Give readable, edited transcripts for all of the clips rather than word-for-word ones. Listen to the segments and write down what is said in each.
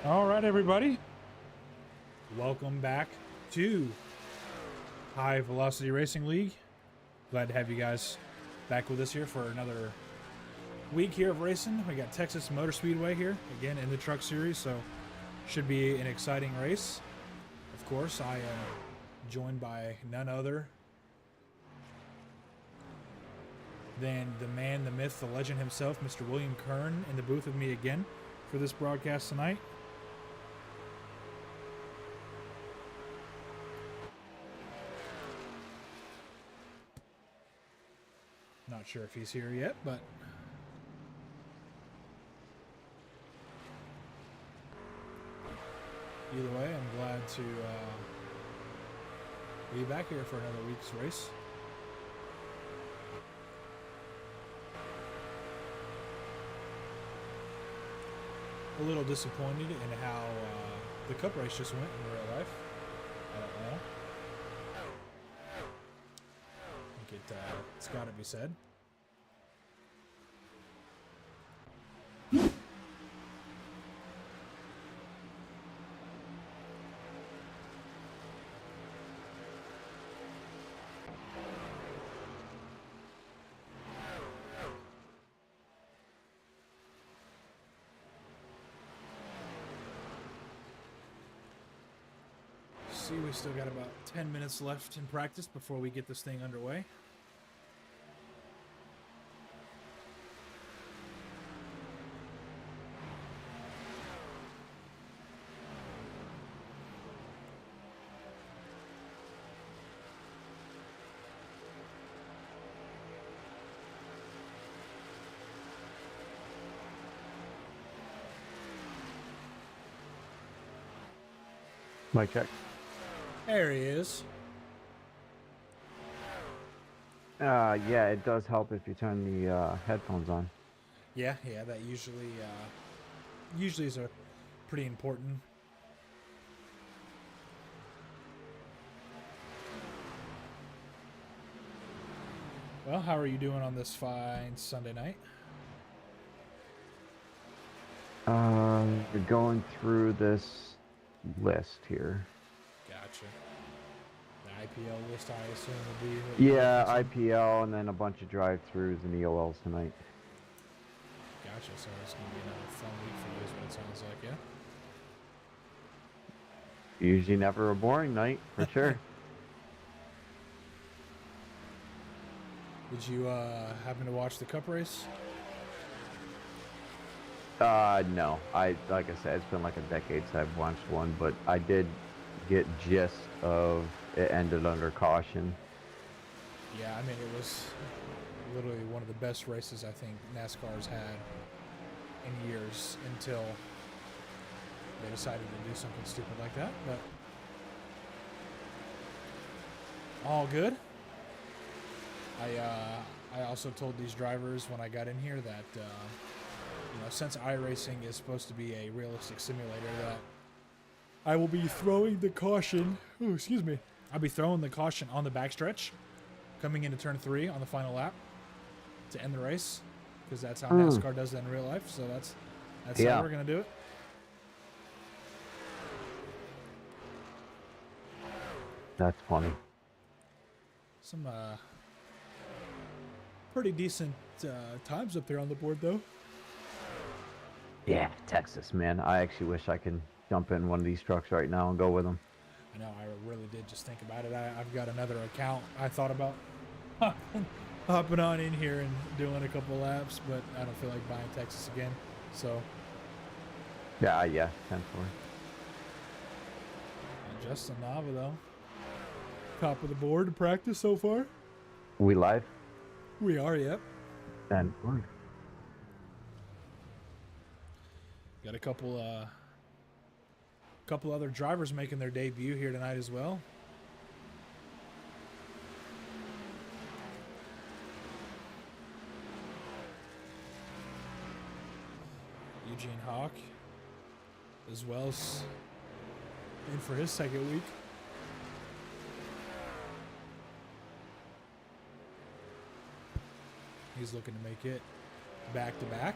All right, everybody. Welcome back to High Velocity Racing League. Glad to have you guys back with us here for another week here of racing. We got Texas Motor Speedway here, again, in the truck series, so should be an exciting race. Of course, I am joined by none other than the man, the myth, the legend himself, Mr. William Kern, in the booth with me again for this broadcast tonight. Not sure if he's here yet, but either way, I'm glad to be back here for another week's race. A little disappointed in how the Cup race just went in real life. I don't know. I think it's got to be said. See, we still got about 10 minutes left in practice before we get this thing underway. Mic check. There he is. Yeah, it does help if you turn the headphones on. Yeah, that usually is a pretty important. Well, how are you doing on this fine Sunday night? We're going through this list here. Gotcha. The IPL list, I assume, would be what Yeah, IPL and then a bunch of drive-throughs and EOLs tonight. Gotcha, so it's going to be another fun week for you is what it sounds like, yeah? Usually never a boring night, for sure. Did you happen to watch the Cup race? No. Like I said, it's been like a decade since I've watched one, but I did get gist of it ended under caution. Yeah, I mean, it was literally one of the best races I think NASCAR's had in years until they decided to do something stupid like that, but all good. I also told these drivers when I got in here that since iRacing is supposed to be a realistic simulator, that I will be throwing the caution. Oh, excuse me. I'll be throwing the caution on the backstretch, coming into turn 3 on the final lap to end the race, because that's how NASCAR does it in real life. So that's how we're gonna do it. That's funny. Some pretty decent times up there on the board, though. Yeah, Texas, man. I actually wish I could jump in one of these trucks right now and go with them. I know, I really did just think about it. I've got another account I thought about hopping on in here and doing a couple laps, but I don't feel like buying Texas again. So Yeah, 10-4. Justin Nava, though, top of the board in practice so far. We live? We are, yep. 10-4. Got a couple other drivers making their debut here tonight as well. Eugene Hawk, as well as in for his second week. He's looking to make it back to back.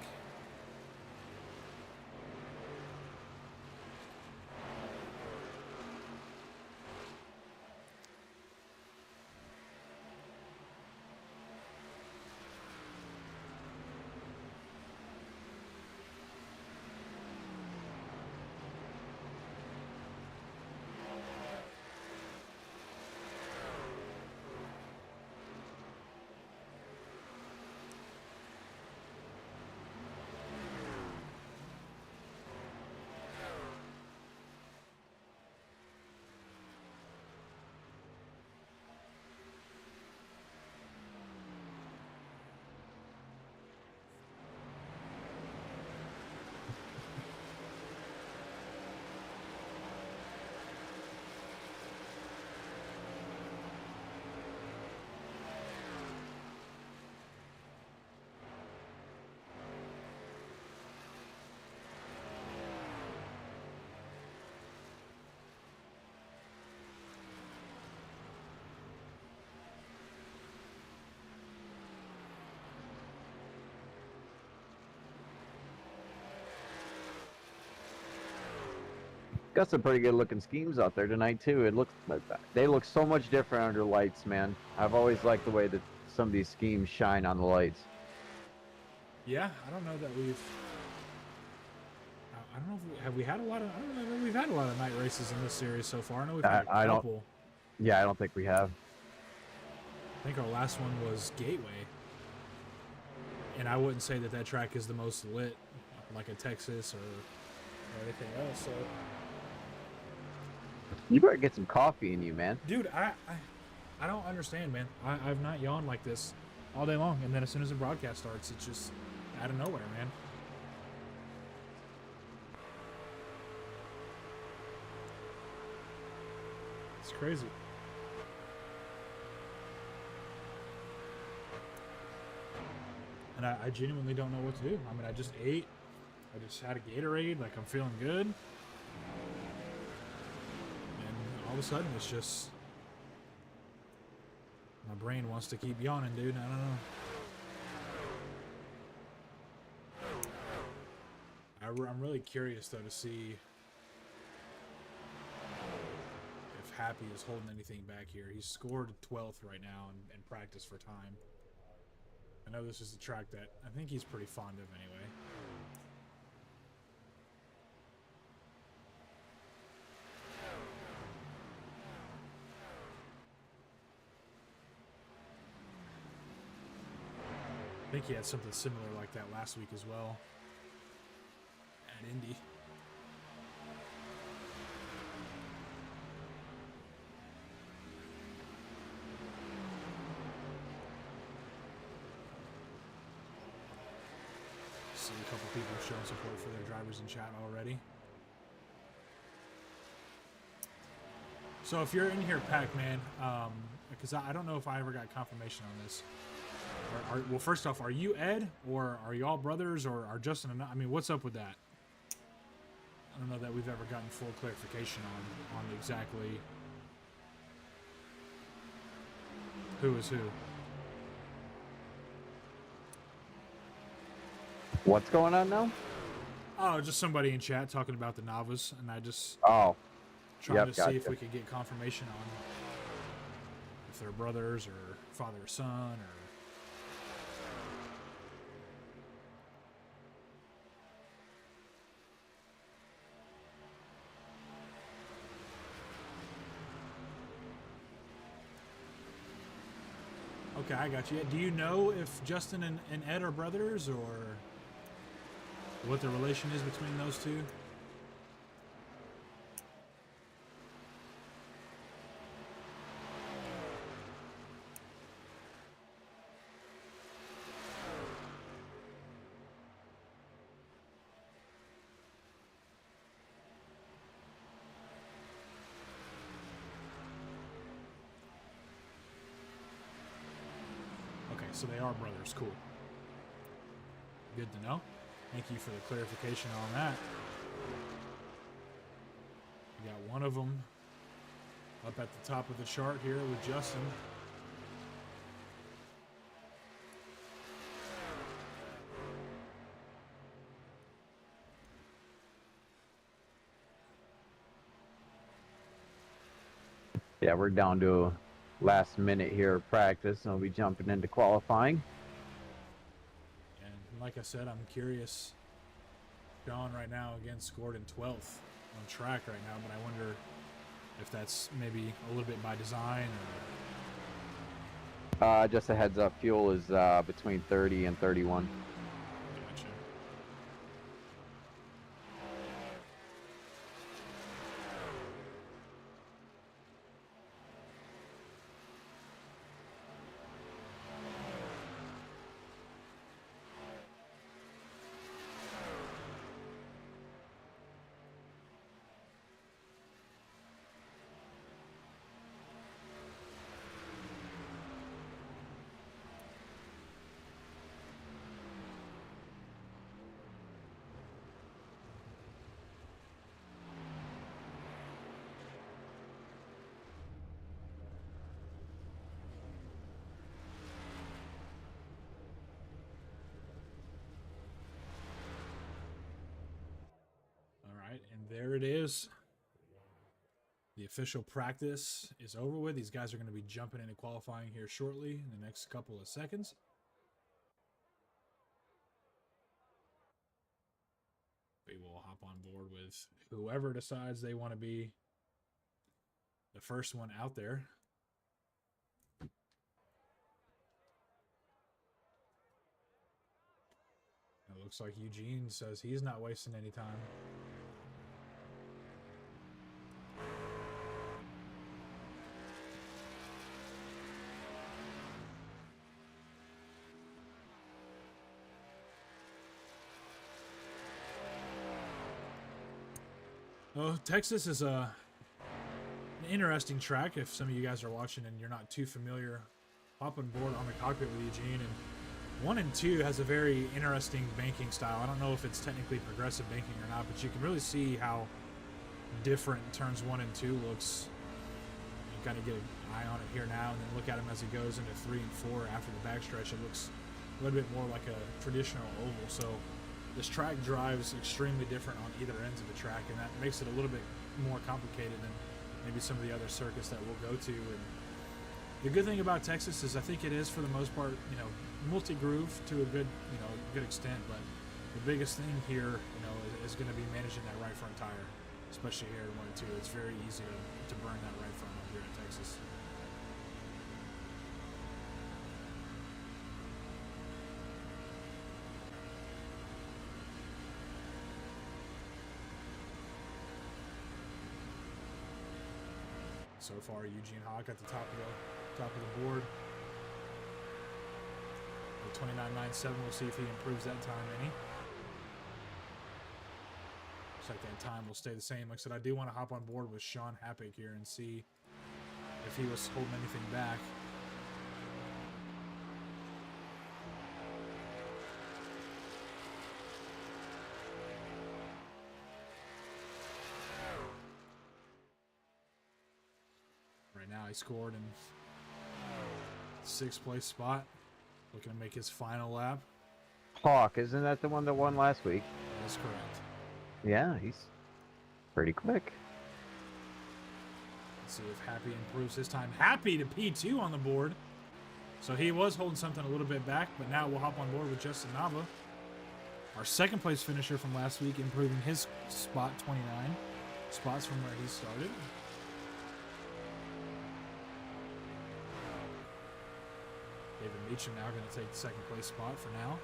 Got some pretty good looking schemes out there tonight too. It looks like they look so much different under lights, man. I've always liked the way that some of these schemes shine on the lights. Yeah, I don't know that we've. I don't know if have we had a lot of. I don't know that we've had a lot of night races in this series so far. I know we've had a I don't. couple. Yeah, I don't think we have. I think our last one was Gateway, and I wouldn't say that that track is the most lit, like a Texas or anything else. So, You better get some coffee in you, man. dude, I don't understand, man. I've not yawned like this all day long, and then as soon as the broadcast starts, it's just out of nowhere, man. It's crazy. And I genuinely don't know what to do. I mean, I just ate. I just had a Gatorade. Like, I'm feeling good. And all of a sudden, it's just... my brain wants to keep yawning, dude. I don't know. I'm really curious, though, to see if Happy is holding anything back here. He's scored 12th right now in practice for time. I know this is a track that I think he's pretty fond of anyway. I think he had something similar like that last week as well at Indy. See a couple people showing support for their drivers in chat already. So if you're in here, Pac-Man, because I don't know if I ever got confirmation on this. Well, first off, are you Ed, or are y'all brothers, or are Justin and I mean, what's up with that? I don't know that we've ever gotten full clarification on exactly who is who. What's going on now? Oh, just somebody in chat talking about the Navas, and I just Trying to see if we could get confirmation on if they're brothers or father or son or. Okay, I got you. Do you know if Justin and Ed are brothers, or what the relation is between those two? So they are brothers. Cool. Good to know. Thank you for the clarification on that. We got one of them up at the top of the chart here with Justin. Yeah, we're down to last minute here of practice, and we'll be jumping into qualifying. And like I said, I'm curious. John right now again scored in 12th on track right now, but I wonder if that's maybe a little bit by design or... Just a heads up, fuel is between 30 and 31. Gotcha. And there it is. The official practice is over with. These guys are going to be jumping into qualifying here shortly in the next couple of seconds. We will hop on board with whoever decides they want to be the first one out there. It looks like Eugene says he's not wasting any time. Oh, Texas is an interesting track. If some of you guys are watching and you're not too familiar, hop on board on the cockpit with Eugene. And 1 and 2 has a very interesting banking style. I don't know if it's technically progressive banking or not, but you can really see how different turns 1 and 2 looks. You kind of get an eye on it here now, and then look at him as he goes into 3 and 4 after the backstretch. It looks a little bit more like a traditional oval. So this track drives extremely different on either ends of the track, and that makes it a little bit more complicated than maybe some of the other circuits that we'll go to. And the good thing about Texas is I think it is, for the most part, you know, multi-groove to a good, good extent. But the biggest thing here, is going to be managing that right front tire, especially here in 1 and 2. It's very easy to burn that right front up here in Texas. So far, Eugene Hawk at the top of the board. The 29.97. We'll see if he improves that time any. Looks like that time will stay the same. Like I said, I do want to hop on board with Sean Happick here and see if he was holding anything back. Right now, he scored in 6th place spot. Looking to make his final lap. Hawk, isn't that the one that won last week? That's correct. Yeah, he's pretty quick. Let's see if Happy improves his time. Happy to P2 on the board. So he was holding something a little bit back, but now we'll hop on board with Justin Nava. Our 2nd place finisher from last week, improving his spot 29 spots from where he started. David Meacham now going to take the 2nd place spot for now.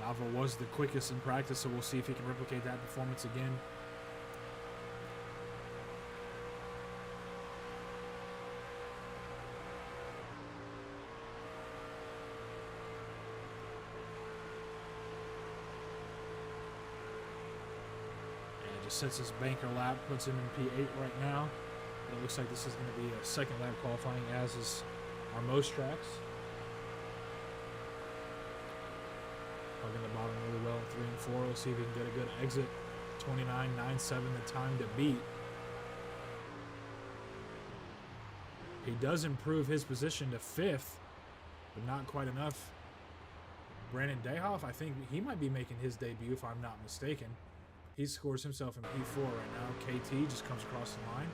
Nava was the quickest in practice, so we'll see if he can replicate that performance again. And just sets his banker lap, puts him in P8 right now. It looks like this is going to be a 2nd lap qualifying, as is our most tracks. Hugging the bottom really well in 3 and 4. Let's see if we can get a good exit. 29.97, the time to beat. He does improve his position to 5th, but not quite enough. Brandon Dayhoff, I think he might be making his debut, if I'm not mistaken. He scores himself in P4 right now. KT just comes across the line,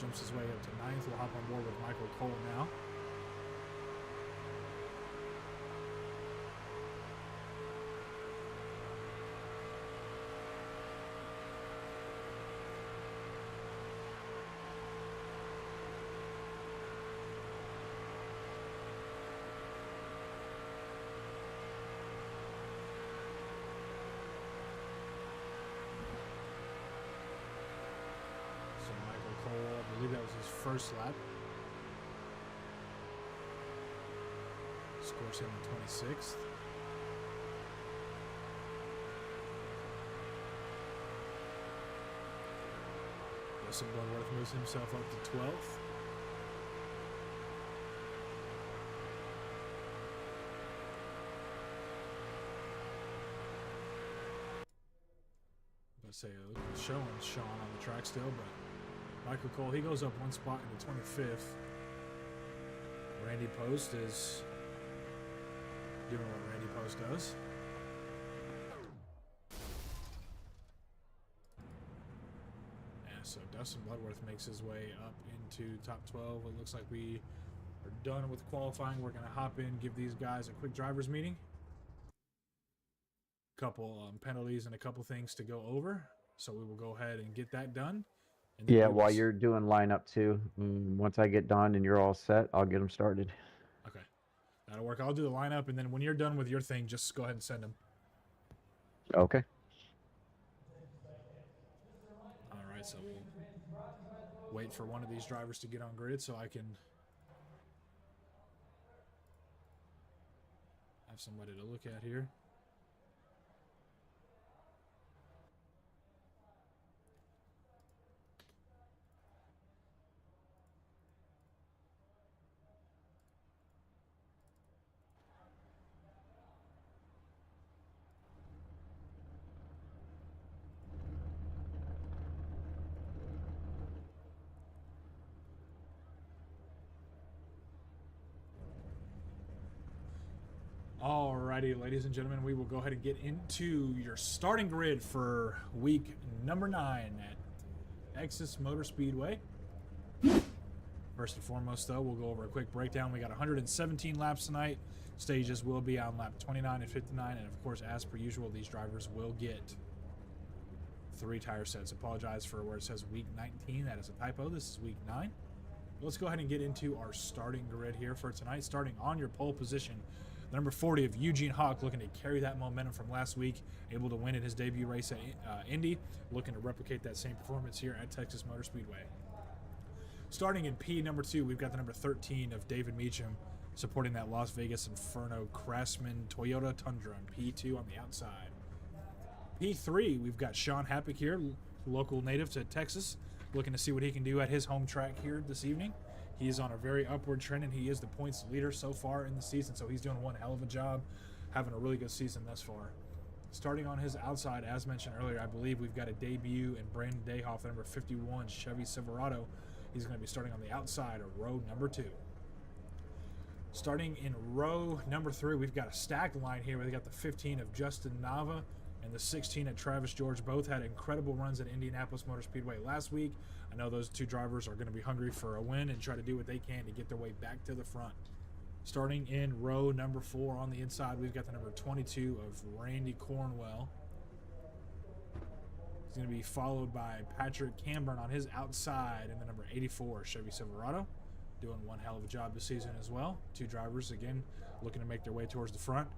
jumps his way up to 9th. We'll hop on board with Michael Cole now. I believe that was his 1st lap. Scores him in 26th. Justin Bloodworth moves himself up to 12th. Let's say showing Sean on the track still, but Michael Cole, he goes up 1 spot into 25th. Randy Post is doing what Randy Post does. Yeah, so Dustin Bloodworth makes his way up into top 12. It looks like we are done with qualifying. We're going to hop in, give these guys a quick driver's meeting. Couple penalties and a couple things to go over. So we will go ahead and get that done. And Yeah, while you're doing lineup too, once I get done and you're all set, I'll get them started. Okay. That'll work. I'll do the lineup, and then when you're done with your thing, just go ahead and send them. Okay. All right, so we'll wait for one of these drivers to get on grid so I can have somebody to look at here. Alrighty, ladies and gentlemen, we will go ahead and get into your starting grid for week number 9 at Texas Motor Speedway. First and foremost, though, we'll go over a quick breakdown. We got 117 laps tonight. Stages will be on lap 29 and 59, and of course, as per usual, these drivers will get 3 tire sets. Apologize for where it says week 19. That is a typo. This is week 9. Let's go ahead and get into our starting grid here for tonight. Starting on your pole position, the number 40 of Eugene Hawk, looking to carry that momentum from last week, able to win in his debut race at Indy, looking to replicate that same performance here at Texas Motor Speedway. Starting in P number 2, we've got the number 13 of David Meacham, supporting that Las Vegas Inferno Craftsman Toyota Tundra on P2 on the outside. P3, we've got Sean Happick here, local native to Texas, looking to see what he can do at his home track here this evening. He's on a very upward trend, and he is the points leader so far in the season, so he's doing one hell of a job, having a really good season thus far. Starting on his outside, as mentioned earlier, I believe we've got a debut in Brandon Dayhoff, the number 51 Chevy Silverado. He's going to be starting on the outside of row number 2. Starting in row number 3, we've got a stacked line here. We've got the 15 of Justin Nava and the 16 at Travis George. Both had incredible runs at Indianapolis Motor Speedway last week. I know those 2 drivers are going to be hungry for a win and try to do what they can to get their way back to the front. Starting in row number 4 on the inside, we've got the number 22 of Randy Cornwell. He's going to be followed by Patrick Camburn on his outside and the number 84 Chevy Silverado. Doing one hell of a job this season as well. 2 drivers, again, looking to make their way towards the front.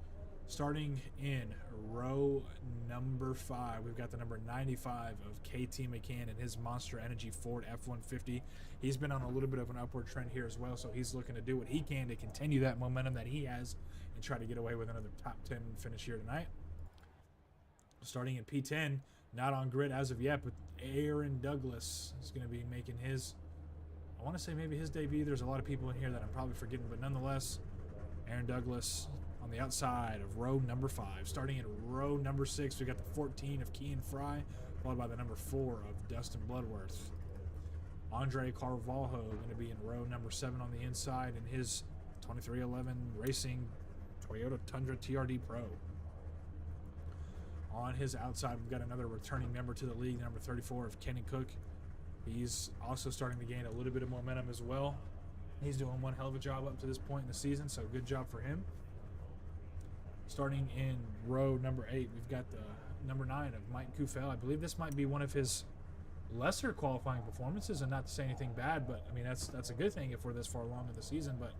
Starting in row number 5, we've got the number 95 of KT McCann and his Monster Energy Ford F-150. He's been on a little bit of an upward trend here as well, so he's looking to do what he can to continue that momentum that he has and try to get away with another top 10 finish here tonight. Starting in P10, not on grid as of yet, but Aaron Douglas is going to be making his, I want to say maybe his debut. There's a lot of people in here that I'm probably forgetting, but nonetheless, Aaron Douglas on the outside of row number 5. Starting in row number 6, we got the 14 of Kean Fry, followed by the number 4 of Dustin Bloodworth. Andre Carvalho going to be in row number 7 on the inside in his 2311 Racing Toyota Tundra TRD Pro. On his outside, we've got another returning member to the league, number 34 of Kenny Cook. He's also starting to gain a little bit of momentum as well. He's doing one hell of a job up to this point in the season, so good job for him. Starting in row number 8, we've got the number 9 of Mike Kufel. I believe this might be one of his lesser qualifying performances, and not to say anything bad, but I mean that's a good thing if we're this far along in the season. But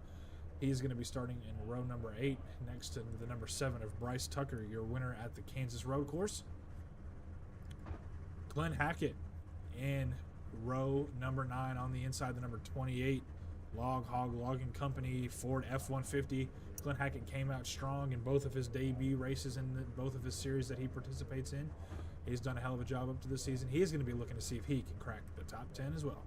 he's going to be starting in row number 8 next to the number 7 of Bryce Tucker, your winner at the Kansas Road Course. Glenn Hackett in row number 9 on the inside, the number 28 Log Hog Logging Company Ford F-150. Glenn Hackett came out strong in both of his debut races and both of his series that he participates in. He's done a hell of a job up to this season. He is going to be looking to see if he can crack the top 10 as well.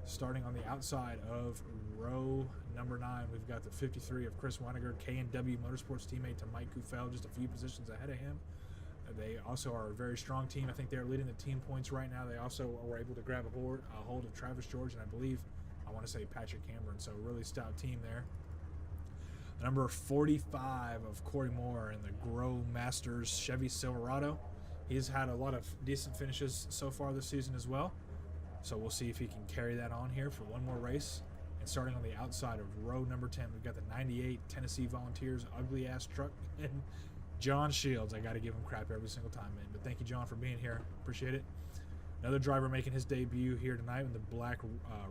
Starting on the outside of row number 9, we've got the 53 of Chris Weiniger, K&W Motorsports teammate to Mike Kufel, just a few positions ahead of him. They also are a very strong team. I think they're leading the team points right now. They also were able to grab a hold of Travis George, and I want to say Patrick Cameron, so a really stout team there. Number 45 of Corey Moore in the Grow Masters Chevy Silverado. He's had a lot of decent finishes so far this season as well. So we'll see if he can carry that on here for one more race. And starting on the outside of row number 10, we've got the 98 Tennessee Volunteers ugly ass truck and John Shields. I got to give him crap every single time, man. But thank you, John, for being here. Appreciate it. Another driver making his debut here tonight in the Black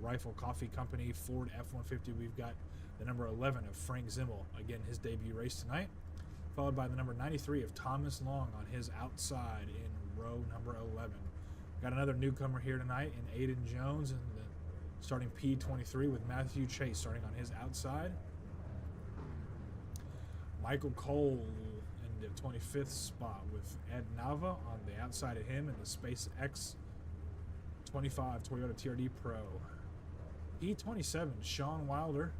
Rifle Coffee Company Ford F-150. We've got the number 11 of Frank Zimmel. Again, his debut race tonight. Followed by the number 93 of Thomas Long on his outside in row number 11. Got another newcomer here tonight in Aiden Jones and the starting P23 with Matthew Chase starting on his outside. Michael Cole in the 25th spot with Ed Nava on the outside of him in the SpaceX 25 Toyota TRD Pro. P27, Sean Wilder.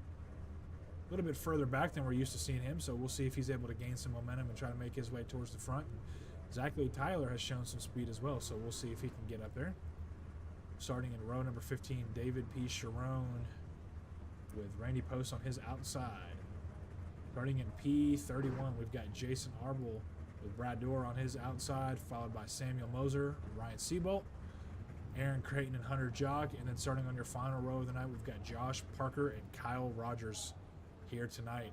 A little bit further back than we're used to seeing him, so we'll see if he's able to gain some momentum and try to make his way towards the front. Zachary Tyler has shown some speed as well, so we'll see if he can get up there. Starting in row number 15, David P. Sharon with Randy Post on his outside. Starting in P31, we've got Jason Arbel with Brad Dorr on his outside, followed by Samuel Moser, Ryan Seabolt, Aaron Creighton, and Hunter Jock. And then starting on your final row of the night, we've got Josh Parker and Kyle Rogers here tonight.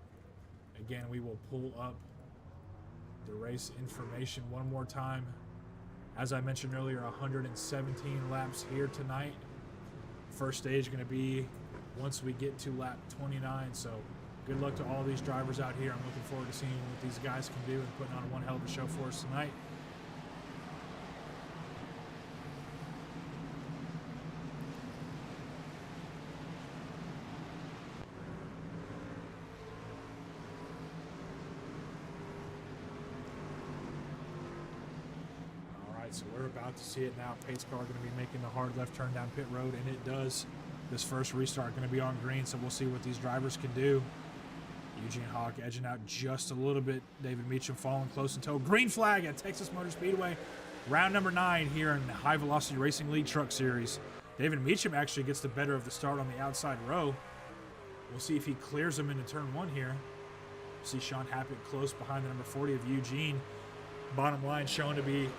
Again, we will pull up the race information one more time. As I mentioned earlier, 117 laps here tonight. First stage going to be once we get to lap 29, so good luck to all these drivers out here. I'm looking forward to seeing what these guys can do and putting on one hell of a show for us tonight. So we're about to see it now. Pate's car going to be making the hard left turn down pit road, and it does. This first restart going to be on green, so we'll see what these drivers can do. Eugene Hawk edging out just a little bit. David Meacham falling close in tow. Green flag at Texas Motor Speedway. Round number 9 here in the High Velocity Racing League Truck Series. David Meacham actually gets the better of the start on the outside row. We'll see if he clears him into turn 1 here. See Sean Happett close behind the number 40 of Eugene. Bottom line showing to be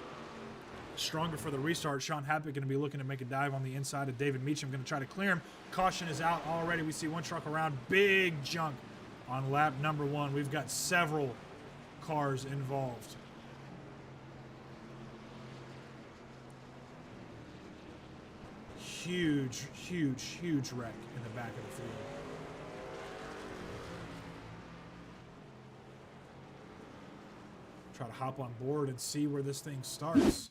stronger for the restart. Sean Happett going to be looking to make a dive on the inside of David Meacham. Going to try to clear him. Caution is out already. We see one truck around. Big junk on lap number 1. We've got several cars involved. Huge, huge, huge wreck in the back of the field. Try to hop on board and see where this thing starts.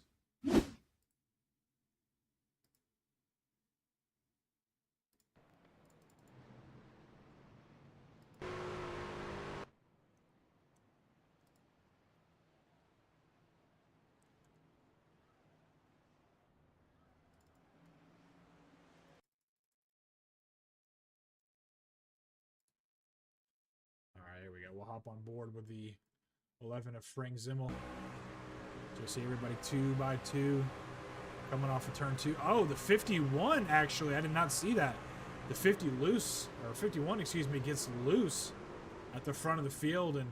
There we go. We'll hop on board with the 11 of Frank Zimmel. So you'll see everybody 2 by 2 coming off of turn 2. Oh, the 51, actually. I did not see that. The 50 loose, or 51, excuse me, gets loose at the front of the field, and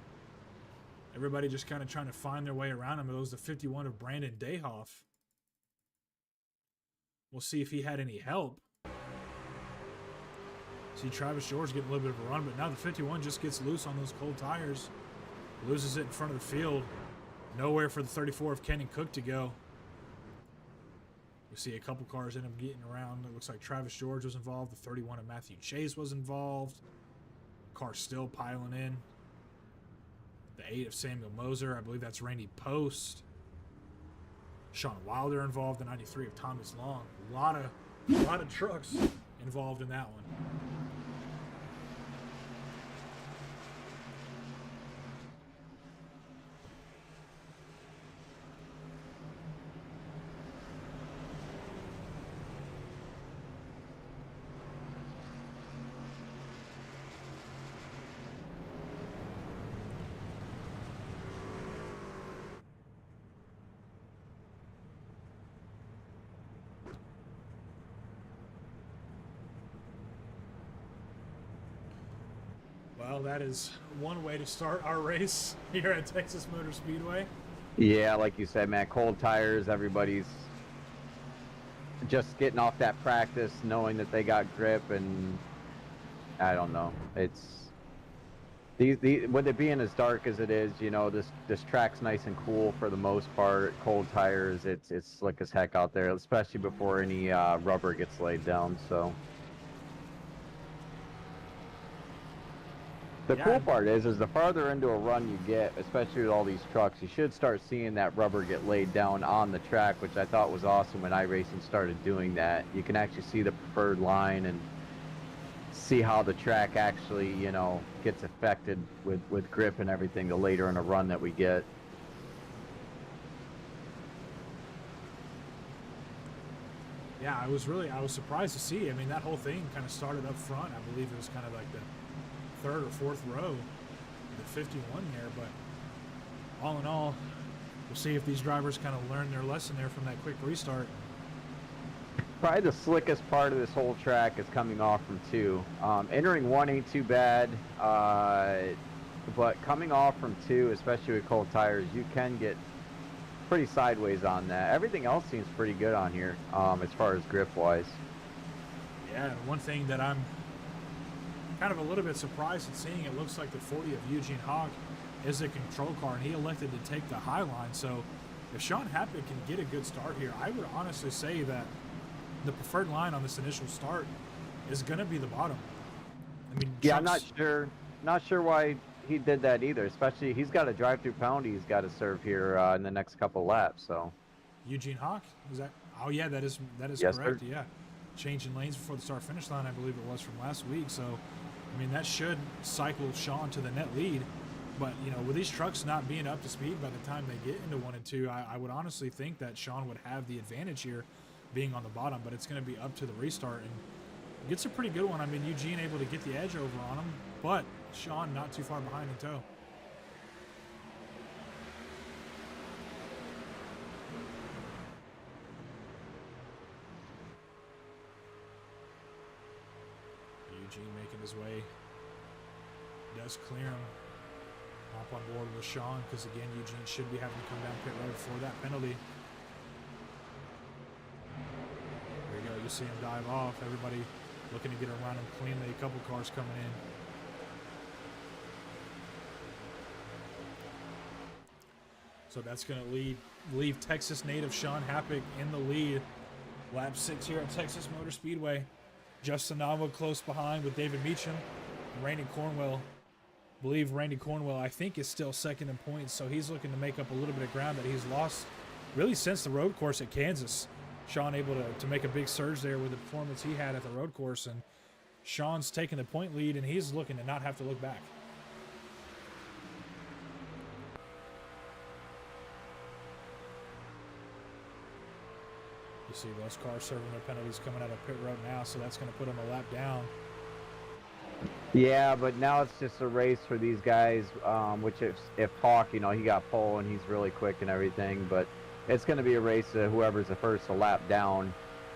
everybody just kind of trying to find their way around him. It was the 51 of Brandon Dayhoff. We'll see if he had any help. See Travis George getting a little bit of a run, but now the 51 just gets loose on those cold tires. Loses it in front of the field. Nowhere for the 34 of Kenny Cook to go. We see a couple cars end up getting around. It looks like Travis George was involved. The 31 of Matthew Chase was involved. Car still piling in. The 8 of Samuel Moser. I believe that's Randy Post. Sean Wilder involved. The 93 of Thomas Long. A lot of trucks involved in that one. Well, that is one way to start our race here at Texas Motor Speedway. Yeah, like you said, man, cold tires, everybody's just getting off that practice, knowing that they got grip, and I don't know. It's with it being as dark as it is, you know, this track's nice and cool for the most part. Cold tires, it's slick as heck out there, especially before any rubber gets laid down. So the Yeah, cool part is the farther into a run you get, especially with all these trucks, you should start seeing that rubber get laid down on the track, which I thought was awesome when iRacing started doing that. You can actually see the preferred line and see how the track actually, you know, gets affected with grip and everything the later in a run that we get. yeah, I was surprised to see. I mean, that whole thing kind of started up front. I believe it was kind of like the third or fourth row, the 51 there. But all in all, we'll see if these drivers kind of learn their lesson there from that quick restart. Probably the slickest part of this whole track is coming off from 2. Entering 1 ain't too bad, but coming off from 2, especially with cold tires, you can get pretty sideways on that. Everything else seems pretty good on here, as far as grip wise. Yeah, and one thing that I'm kind of a little bit surprised at seeing, it looks like the 40 of Eugene Hawk is a control car, and he elected to take the high line. So if Sean Happett can get a good start here, I would honestly say that the preferred line on this initial start is going to be the bottom. I mean, yeah, I'm not sure why he did that either. Especially he's got a drive-through penalty he's got to serve here in the next couple laps. So Eugene Hawk, is that? Oh yeah, that is yes, correct. sir. Yeah, changing lanes before the start finish line, I believe it was from last week. So, I mean, that should cycle Sean to the net lead. But you know, with these trucks not being up to speed by the time they get into 1 and 2, I would honestly think that Sean would have the advantage here, being on the bottom. But it's going to be up to the restart, and gets a pretty good one. I mean, Eugene able to get the edge over on him, but Sean not too far behind in tow. Eugene making his way, does clear him. Hop on board with Sean, because again, Eugene should be having to come down pit road for that penalty. There you go, you see him dive off. Everybody looking to get around him cleanly. A couple cars coming in. So that's going to leave Texas native Sean Happig in the lead. Lap 6 here at Texas Motor Speedway. Justin Nava close behind with David Meacham and Randy Cornwell. I believe Randy Cornwell, I think, is still second in points, so he's looking to make up a little bit of ground that he's lost really since the road course at Kansas. Sean able to make a big surge there with the performance he had at the road course, and Sean's taking the point lead, and he's looking to not have to look back. You see those cars serving their penalties coming out of pit road now, so that's going to put them a lap down. Yeah, but now it's just a race for these guys, which if Hawk, you know, he got pole and he's really quick and everything, but it's going to be a race of whoever's the first to lap down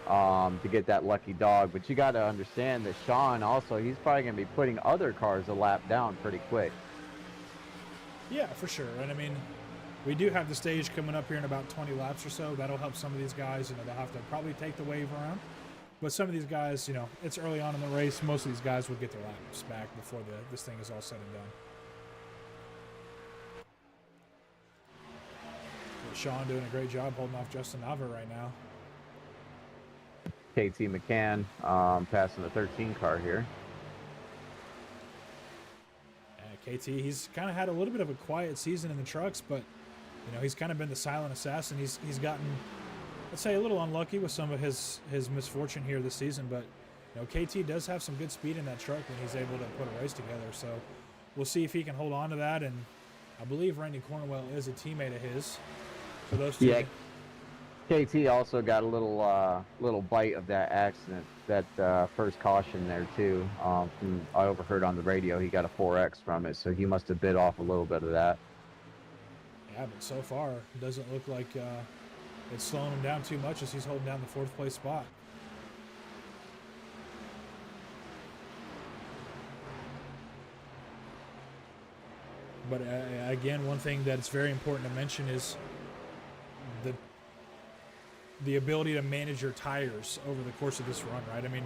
to get that lucky dog. But you got to understand that Sean also, he's probably going to be putting other cars a lap down pretty quick. Yeah, for sure. And I mean, we do have the stage coming up here in about 20 laps or so. That'll help some of these guys. You know, they'll have to probably take the wave around. But some of these guys, you know, it's early on in the race. Most of these guys will get their laps back before this thing is all said and done. But Sean doing a great job holding off Justin Nava right now. KT McCann passing the 13 car here. KT, he's kind of had a little bit of a quiet season in the trucks, but you know, he's kind of been the silent assassin. He's gotten, let's say, a little unlucky with some of his misfortune here this season, but you know, KT does have some good speed in that truck when he's able to put a race together. So we'll see if he can hold on to that. And I believe Randy Cornwell is a teammate of his. So those two. Yeah. KT also got a little bite of that accident, that first caution there too. I overheard on the radio he got a 4X from it, so he must have bit off a little bit of that. Yeah, but so far it doesn't look like it's slowing him down too much as he's holding down the fourth place spot. But the ability to manage your tires over the course of this run, right? I mean,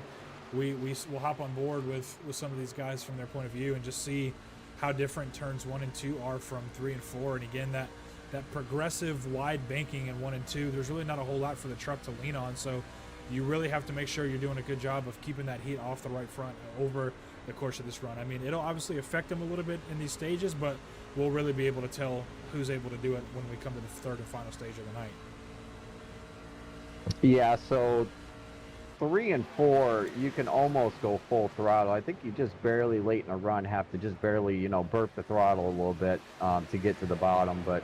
we'll hop on board with some of these guys from their point of view and just see how different turns 1 and 2 are from 3 and 4. And again, that progressive wide banking in 1 and 2, there's really not a whole lot for the truck to lean on. So you really have to make sure you're doing a good job of keeping that heat off the right front over the course of this run. I mean, it'll obviously affect them a little bit in these stages, but we'll really be able to tell who's able to do it when we come to the third and final stage of the night. Yeah, so 3 and 4, you can almost go full throttle. I think you just barely late in a run have to just barely, you know, burp the throttle a little bit to get to the bottom. But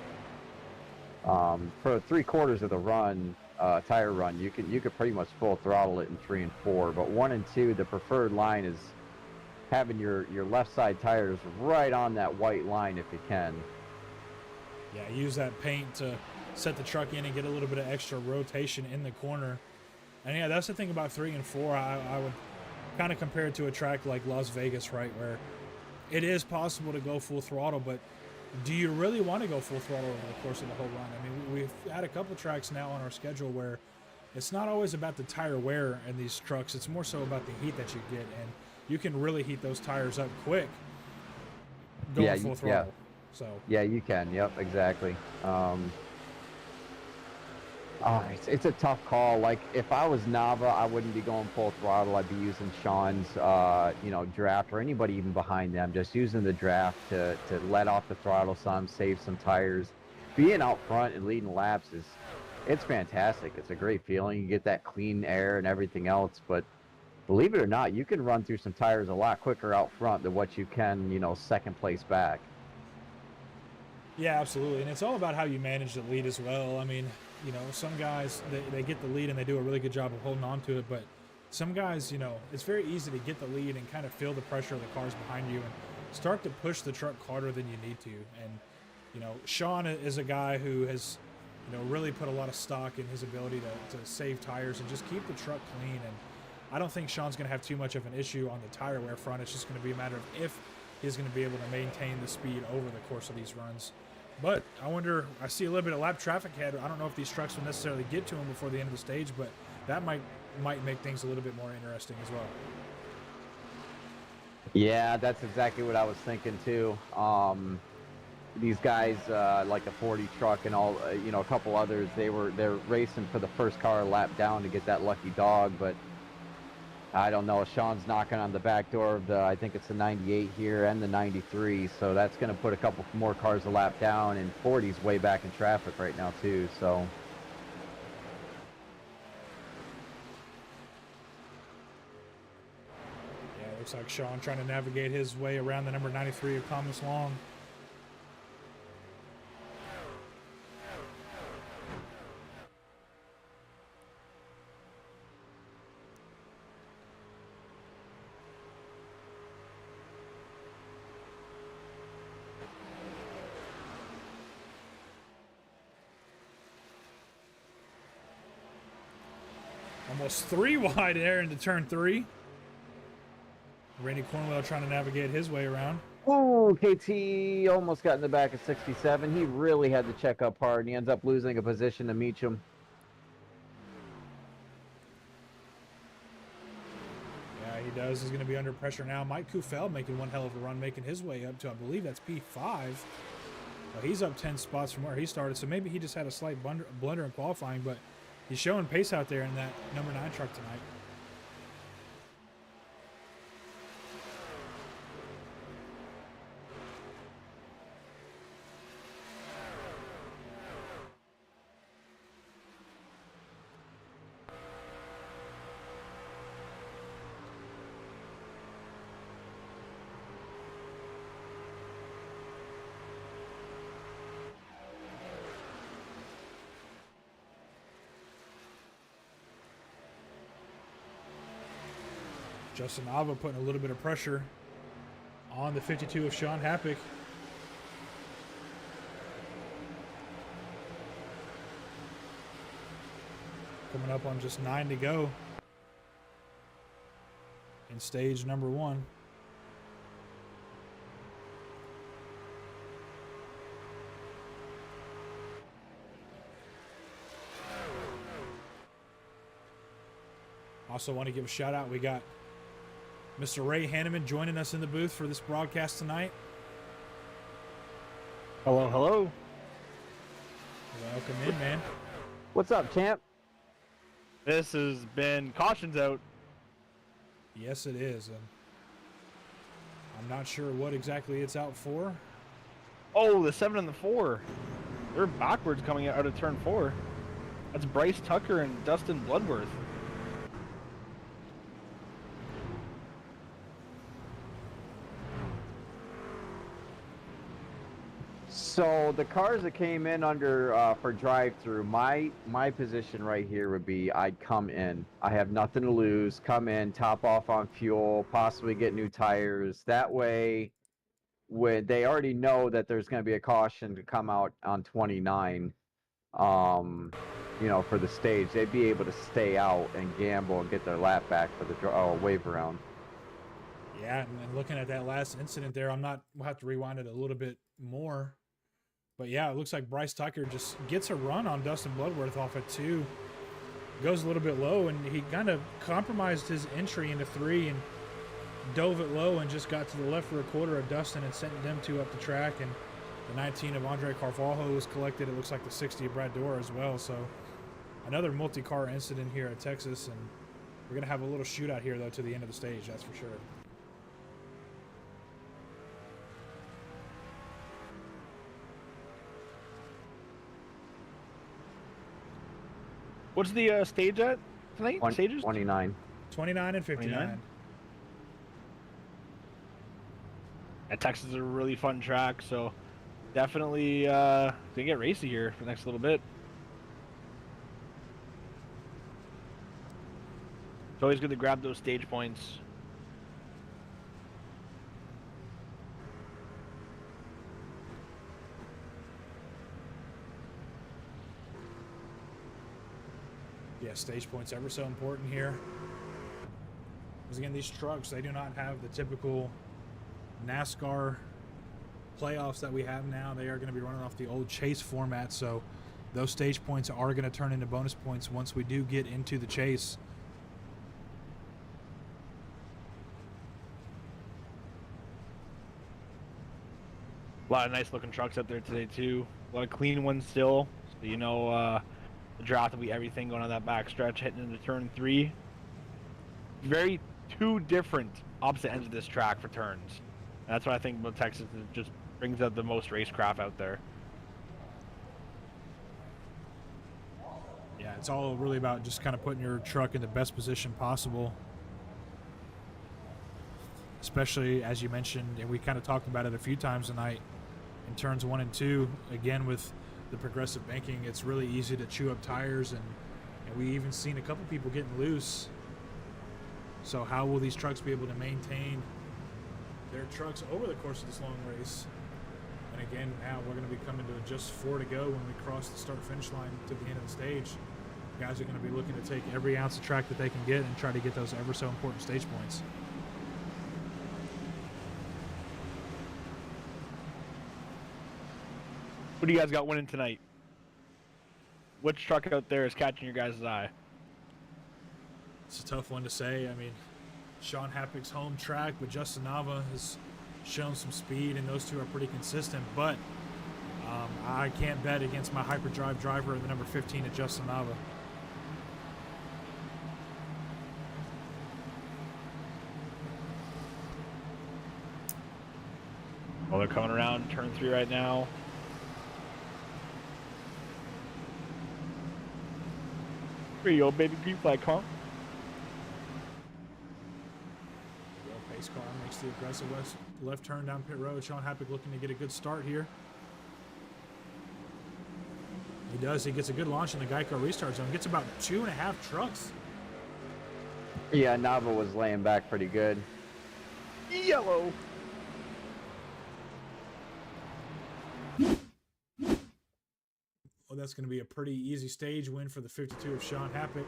for 3/4 of the run, tire run, you could pretty much full throttle it in 3 and 4. But 1 and 2, the preferred line is having your left side tires right on that white line if you can. Yeah, use that paint to set the truck in and get a little bit of extra rotation in the corner. And yeah, that's the thing about 3 and 4. I would kind of compare it to a track like Las Vegas, right, where it is possible to go full throttle, but do you really want to go full throttle over the course of the whole run? I mean, we've had a couple tracks now on our schedule where it's not always about the tire wear in these trucks. It's more so about the heat that you get, and you can really heat those tires up quick going full throttle. Yeah. So Yeah, you can. Yep, exactly. It's a tough call. Like, if I was Nava, I wouldn't be going full throttle. I'd be using Sean's, draft, or anybody even behind them. Just using the draft to let off the throttle some, save some tires. Being out front and leading laps it's fantastic. It's a great feeling. You get that clean air and everything else. But believe it or not, you can run through some tires a lot quicker out front than what you can, second place back. yeah, absolutely. And it's all about how you manage the lead as well. I mean, some guys, they get the lead and they do a really good job of holding on to it. But some guys, it's very easy to get the lead and kind of feel the pressure of the cars behind you and start to push the truck harder than you need to. And, Sean is a guy who has, really put a lot of stock in his ability to save tires and just keep the truck clean. And I don't think Sean's going to have too much of an issue on the tire wear front. It's just going to be a matter of if he's going to be able to maintain the speed over the course of these runs. But I see a little bit of lap traffic ahead. I don't know if these trucks will necessarily get to him before the end of the stage, but that might make things a little bit more interesting as well. Yeah, that's exactly what I was thinking too. These guys, like the 40 truck and all, a couple others, they're racing for the first car lap down to get that lucky dog, but I don't know. Sean's knocking on the back door of I think it's the 98 here and the 93, so that's going to put a couple more cars a lap down, and 40's way back in traffic right now too, so. Yeah, it looks like Sean trying to navigate his way around the number 93 of Thomas Long. Almost 3 wide there into turn 3. Randy Cornwell trying to navigate his way around. Oh, KT almost got in the back of 67. He really had to check up hard, and he ends up losing a position to Meacham. Yeah, he does. He's going to be under pressure now. Mike Kufel making one hell of a run, making his way up to, I believe that's P5. Well, he's up 10 spots from where he started, so maybe he just had a slight blunder in qualifying, but he's showing pace out there in that number 9 truck tonight. Justin Alva putting a little bit of pressure on the 52 of Sean Happick. Coming up on just 9 to go in stage number 1. Also want to give a shout out. We got Mr. Ray Hanneman joining us in the booth for this broadcast tonight. Hello, hello. Welcome in, man. What's up, champ? This has been cautions out. Yes, it is. I'm not sure what exactly it's out for. Oh, the 7 and the 4. They're backwards coming out of turn 4. That's Bryce Tucker and Dustin Bloodworth. So the cars that came in under for drive-through, my position right here would be I'd come in. I have nothing to lose. Come in, top off on fuel, possibly get new tires. That way, when they already know that there's going to be a caution to come out on 29, you know, for the stage, they'd be able to stay out and gamble and get their lap back for the wave around. Yeah, and looking at that last incident there, we'll have to rewind it a little bit more. But yeah, it looks like Bryce Tucker just gets a run on Dustin Bloodworth off at 2. Goes a little bit low, and he kind of compromised his entry into 3 and dove it low and just got to the left for a quarter of Dustin and sent them 2 up the track. And the 19 of Andre Carvalho was collected. It looks like the 60 of Brad Dora as well. So another multi-car incident here at Texas, and we're going to have a little shootout here, though, to the end of the stage, that's for sure. What's the stage at tonight? Stages? 29. 29 and 59. 29? Yeah, Texas is a really fun track, so definitely gonna get racy here for the next little bit. It's always good to grab those stage points. Yeah, stage points ever so important here. Because again, these trucks, they do not have the typical NASCAR playoffs that we have now. They are going to be running off the old chase format, so those stage points are going to turn into bonus points once we do get into the chase. A lot of nice looking trucks out there today too. A lot of clean ones still. So you know the draft will be everything going on that back stretch heading into turn 3. Very two different opposite ends of this track for turns. And that's what I think about Texas. It just brings out the most racecraft out there. Yeah, it's all really about just kind of putting your truck in the best position possible. Especially, as you mentioned, and we kind of talked about it a few times tonight, in turns 1 and 2, again with the progressive banking, it's really easy to chew up tires, and we even seen a couple people getting loose. So how will these trucks be able to maintain their trucks over the course of this long race? And again, now we're going to be coming to just 4 to go when we cross the start-finish line to the end of the stage. Guys are going to be looking to take every ounce of track that they can get and try to get those ever so important stage points. What do you guys got winning tonight? Which truck out there is catching your guys' eye? It's a tough one to say. I mean, Sean Happick's home track, but Justin Nava has shown some speed, and those two are pretty consistent. But I can't bet against my hyperdrive driver, the number 15 at Justin Nava. Well, they're coming around turn 3 right now. Here you go, baby. Green flag, huh? Pace car makes the aggressive left turn down pit road. Sean Happick looking to get a good start here. He does. He gets a good launch in the Geico restart zone. Gets about 2.5 trucks. Yeah, Nava was laying back pretty good. Yellow. Well, that's going to be a pretty easy stage win for the 52 of Sean Happick.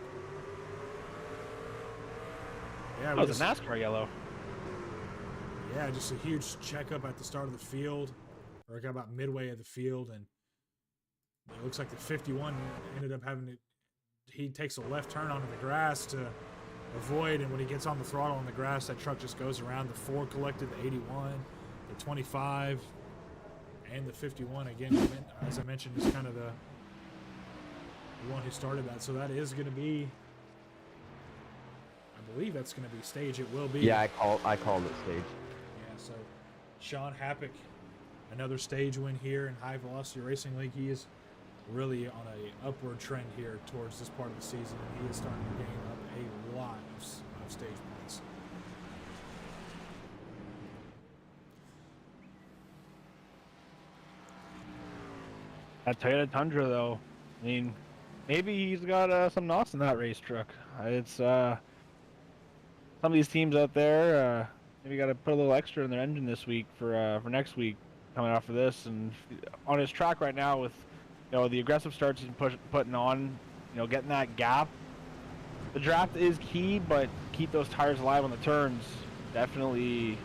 Yeah, Oh, it's a NASCAR yellow. Yeah, just a huge checkup at the start of the field, or about midway of the field, and it looks like the 51 ended up having to. He takes a left turn onto the grass to avoid, and when he gets on the throttle on the grass, that truck just goes around. The 4 collected, the 81, the 25, and the 51. Again, as I mentioned, is kind of the one who started that. So that is going to be, I believe that's going to be stage. It will be. Yeah, I called it stage. Yeah, so Sean Happick, another stage win here in High Velocity Racing League. He is really on a upward trend here towards this part of the season, and he is starting to gain up a lot of stage points. That Toyota Tundra, though, I mean, maybe he's got some NOS in that race truck. It's some of these teams out there maybe got to put a little extra in their engine this week for next week coming off of this. And on his track right now with, you know, the aggressive starts he's putting on, you know, getting that gap. The draft is key, but keep those tires alive on the turns definitely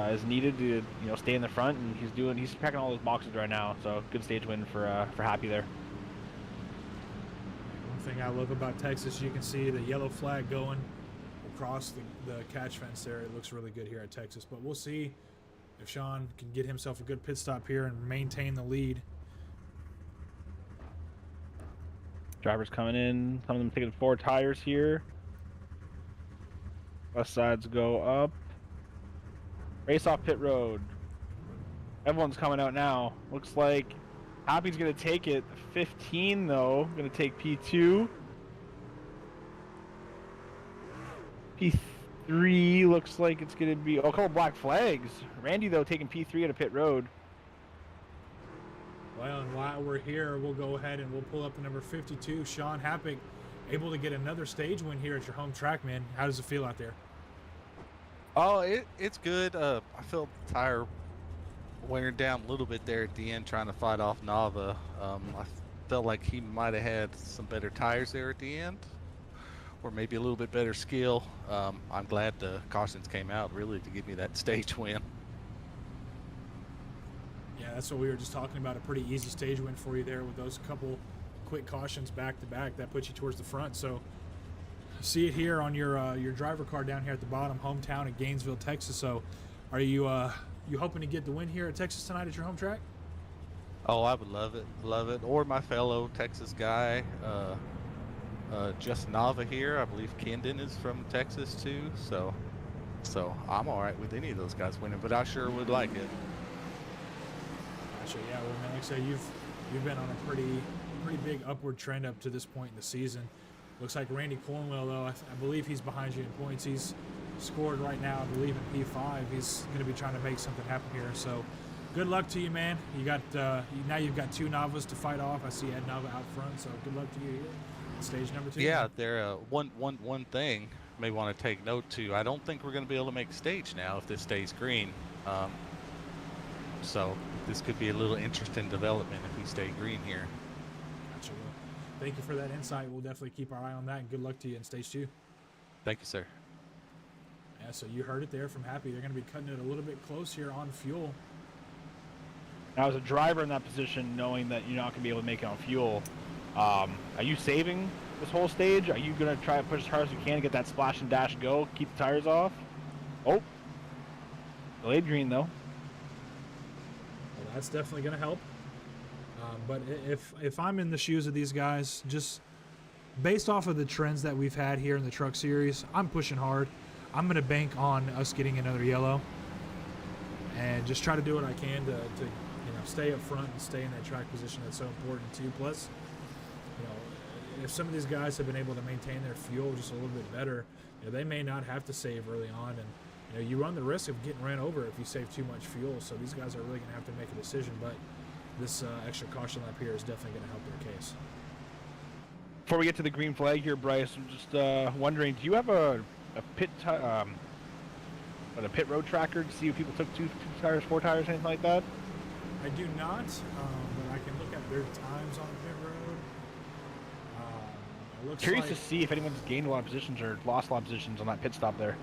is needed to, you know, stay in the front. And he's packing all those boxes right now. So good stage win for Happy there. One thing I love about Texas, you can see the yellow flag going across the catch fence there. It looks really good here at Texas, but we'll see if Sean can get himself a good pit stop here and maintain the lead. Drivers coming in, some of them taking 4 tires here. Left sides go up. Race off pit road. Everyone's coming out now. Looks like Happy's going to take it. 15, though, going to take P2. P3 looks like it's going to be... Oh, a couple black flags. Randy, though, taking P3 at a pit road. Well, and while we're here, we'll go ahead and we'll pull up the number 52, Sean Happick, able to get another stage win here at your home track, man. How does it feel out there? Oh, it's good. I felt the tire wearing down a little bit there at the end, trying to fight off Nava. I felt like he might have had some better tires there at the end, or maybe a little bit better skill. I'm glad the cautions came out really to give me that stage win. Yeah, that's what we were just talking about. A pretty easy stage win for you there with those couple quick cautions back to back. That puts you towards the front. So see it here on your driver card down here at the bottom, hometown in Gainesville, Texas. So are you hoping to get the win here at Texas tonight at your home track? Oh, I would love it. Or my fellow Texas guy, Justin Nava here. I believe Kendon is from Texas too. So I'm all right with any of those guys winning, but I sure would like it. Gotcha. Yeah, well, man, like I say, you've been on a pretty big upward trend up to this point in the season. Looks like Randy Cornwell, though, I believe he's behind you in points. He's scored right now, I believe, in P5. He's going to be trying to make something happen here. So good luck to you, man. You got now you've got 2 Navas to fight off. I see Ed Nava out front, so good luck to you here. Stage number 2. Yeah, there. One thing you may want to take note to. I don't think we're going to be able to make stage now if this stays green. So this could be a little interesting development if we stay green here. Gotcha. Well, thank you for that insight. We'll definitely keep our eye on that, and good luck to you in stage 2. Thank you, sir. Yeah, so you heard it there from Happy. They're going to be cutting it a little bit close here on fuel. Now, as a driver in that position, knowing that you're not going to be able to make it on fuel, are you saving this whole stage? Are you going to try to push as hard as you can to get that splash and dash go, keep the tires off? Oh, delayed green, though. Well, that's definitely going to help. But if I'm in the shoes of these guys, just based off of the trends that we've had here in the truck series, I'm pushing hard. I'm going to bank on us getting another yellow and just try to do what I can to stay up front and stay in that track position. That's so important too. Plus, if some of these guys have been able to maintain their fuel just a little bit better, they may not have to save early on, and you run the risk of getting ran over if you save too much fuel. So these guys are really going to have to make a decision. But this extra caution lap here is definitely going to help their case. Before we get to the green flag here, Bryce, I'm just wondering, do you have a pit road tracker to see if people took 2 tires, 4 tires, anything like that? I do not, but I can look at their times on the pit road. It looks Curious like, to see if anyone's gained a lot of positions or lost a lot of positions on that pit stop there.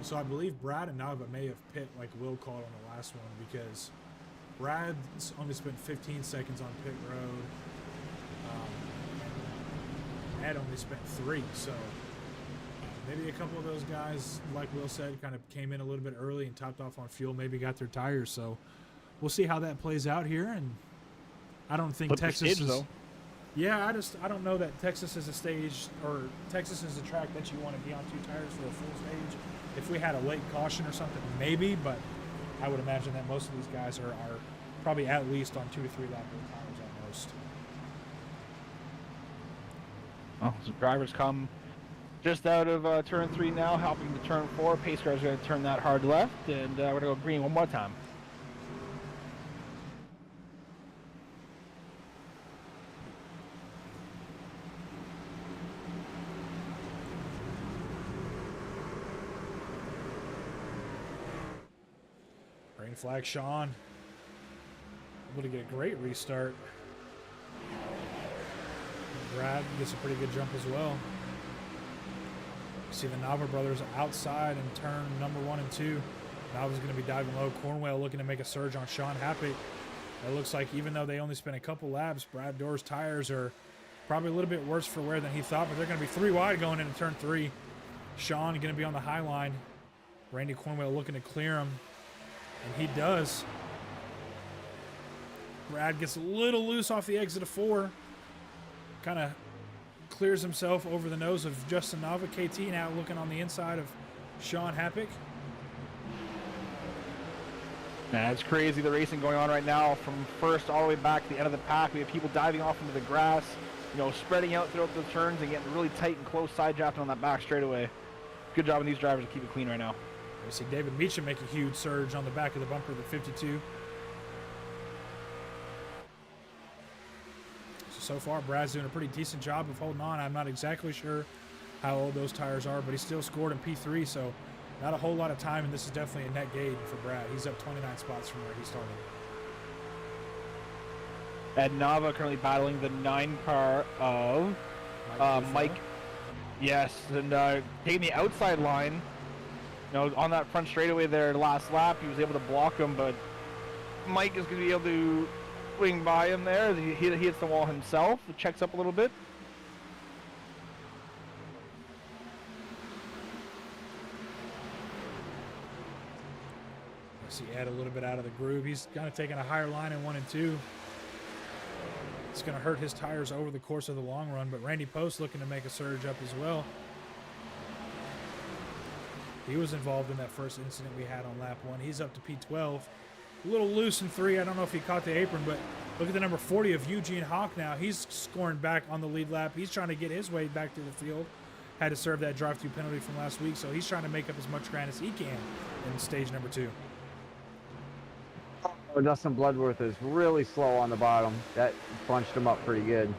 So I believe Brad and Nava may have pit like Will called on the last one, because Brad's only spent 15 seconds on pit road. And Ed only spent 3, so Maybe a couple of those guys, like Will said, kind of came in a little bit early and topped off on fuel, maybe got their tires. So we'll see how that plays out here. And I don't think Flip the Texas stage, is. though. Yeah, I don't know that Texas is a stage, or Texas is a track that you want to be on 2 tires for a full stage. If we had a late caution or something, maybe, but I would imagine that most of these guys are probably at least on 2 to 3 lap tires at most. Oh, so drivers come just out of turn 3 now, helping to turn 4. Pace cars are going to turn that hard left, and we're going to go green one more time. Green flag, Sean. Able to get a great restart. Brad gets a pretty good jump as well. See the Nava brothers outside in turn number 1 and 2. Nava's going to be diving low. Cornwell looking to make a surge on Sean Happick. It looks like even though they only spent a couple laps, Brad Doerr's tires are probably a little bit worse for wear than he thought, but they're going to be 3 wide going into turn 3. Sean going to be on the high line. Randy Cornwell looking to clear him, and he does. Brad gets a little loose off the exit of 4. Kind of clears himself over the nose of Justin Nava. KT now looking on the inside of Sean Happick. Man, it's crazy the racing going on right now from first all the way back to the end of the pack. We have people diving off into the grass, you know, spreading out throughout the turns and getting really tight and close side drafting on that back straightaway. Good job on these drivers to keep it clean right now. We see David Meacham make a huge surge on the back of the bumper of the 52. So far, Brad's doing a pretty decent job of holding on. I'm not exactly sure how old those tires are, but he still scored in P3, so not a whole lot of time, and this is definitely a net gain for Brad. He's up 29 spots from where he started. Ed Nava currently battling the 9 car of Mike. Yes, and taking the outside line. You know, on that front straightaway there last lap, he was able to block him, but Mike is going to be able to swing by him there. He hits the wall himself. It checks up a little bit. I see Ed a little bit out of the groove. He's kind of taking a higher line in 1 and 2. It's going to hurt his tires over the course of the long run, but Randy Post looking to make a surge up as well. He was involved in that first incident we had on lap 1. He's up to P12. A little loose in 3. I don't know if he caught the apron, but look at the number 40 of Eugene Hawk now. He's scoring back on the lead lap. He's trying to get his way back to the field. Had to serve that drive-through penalty from last week, so he's trying to make up as much ground as he can in stage number 2. Oh, Dustin Bloodworth is really slow on the bottom. That bunched him up pretty good.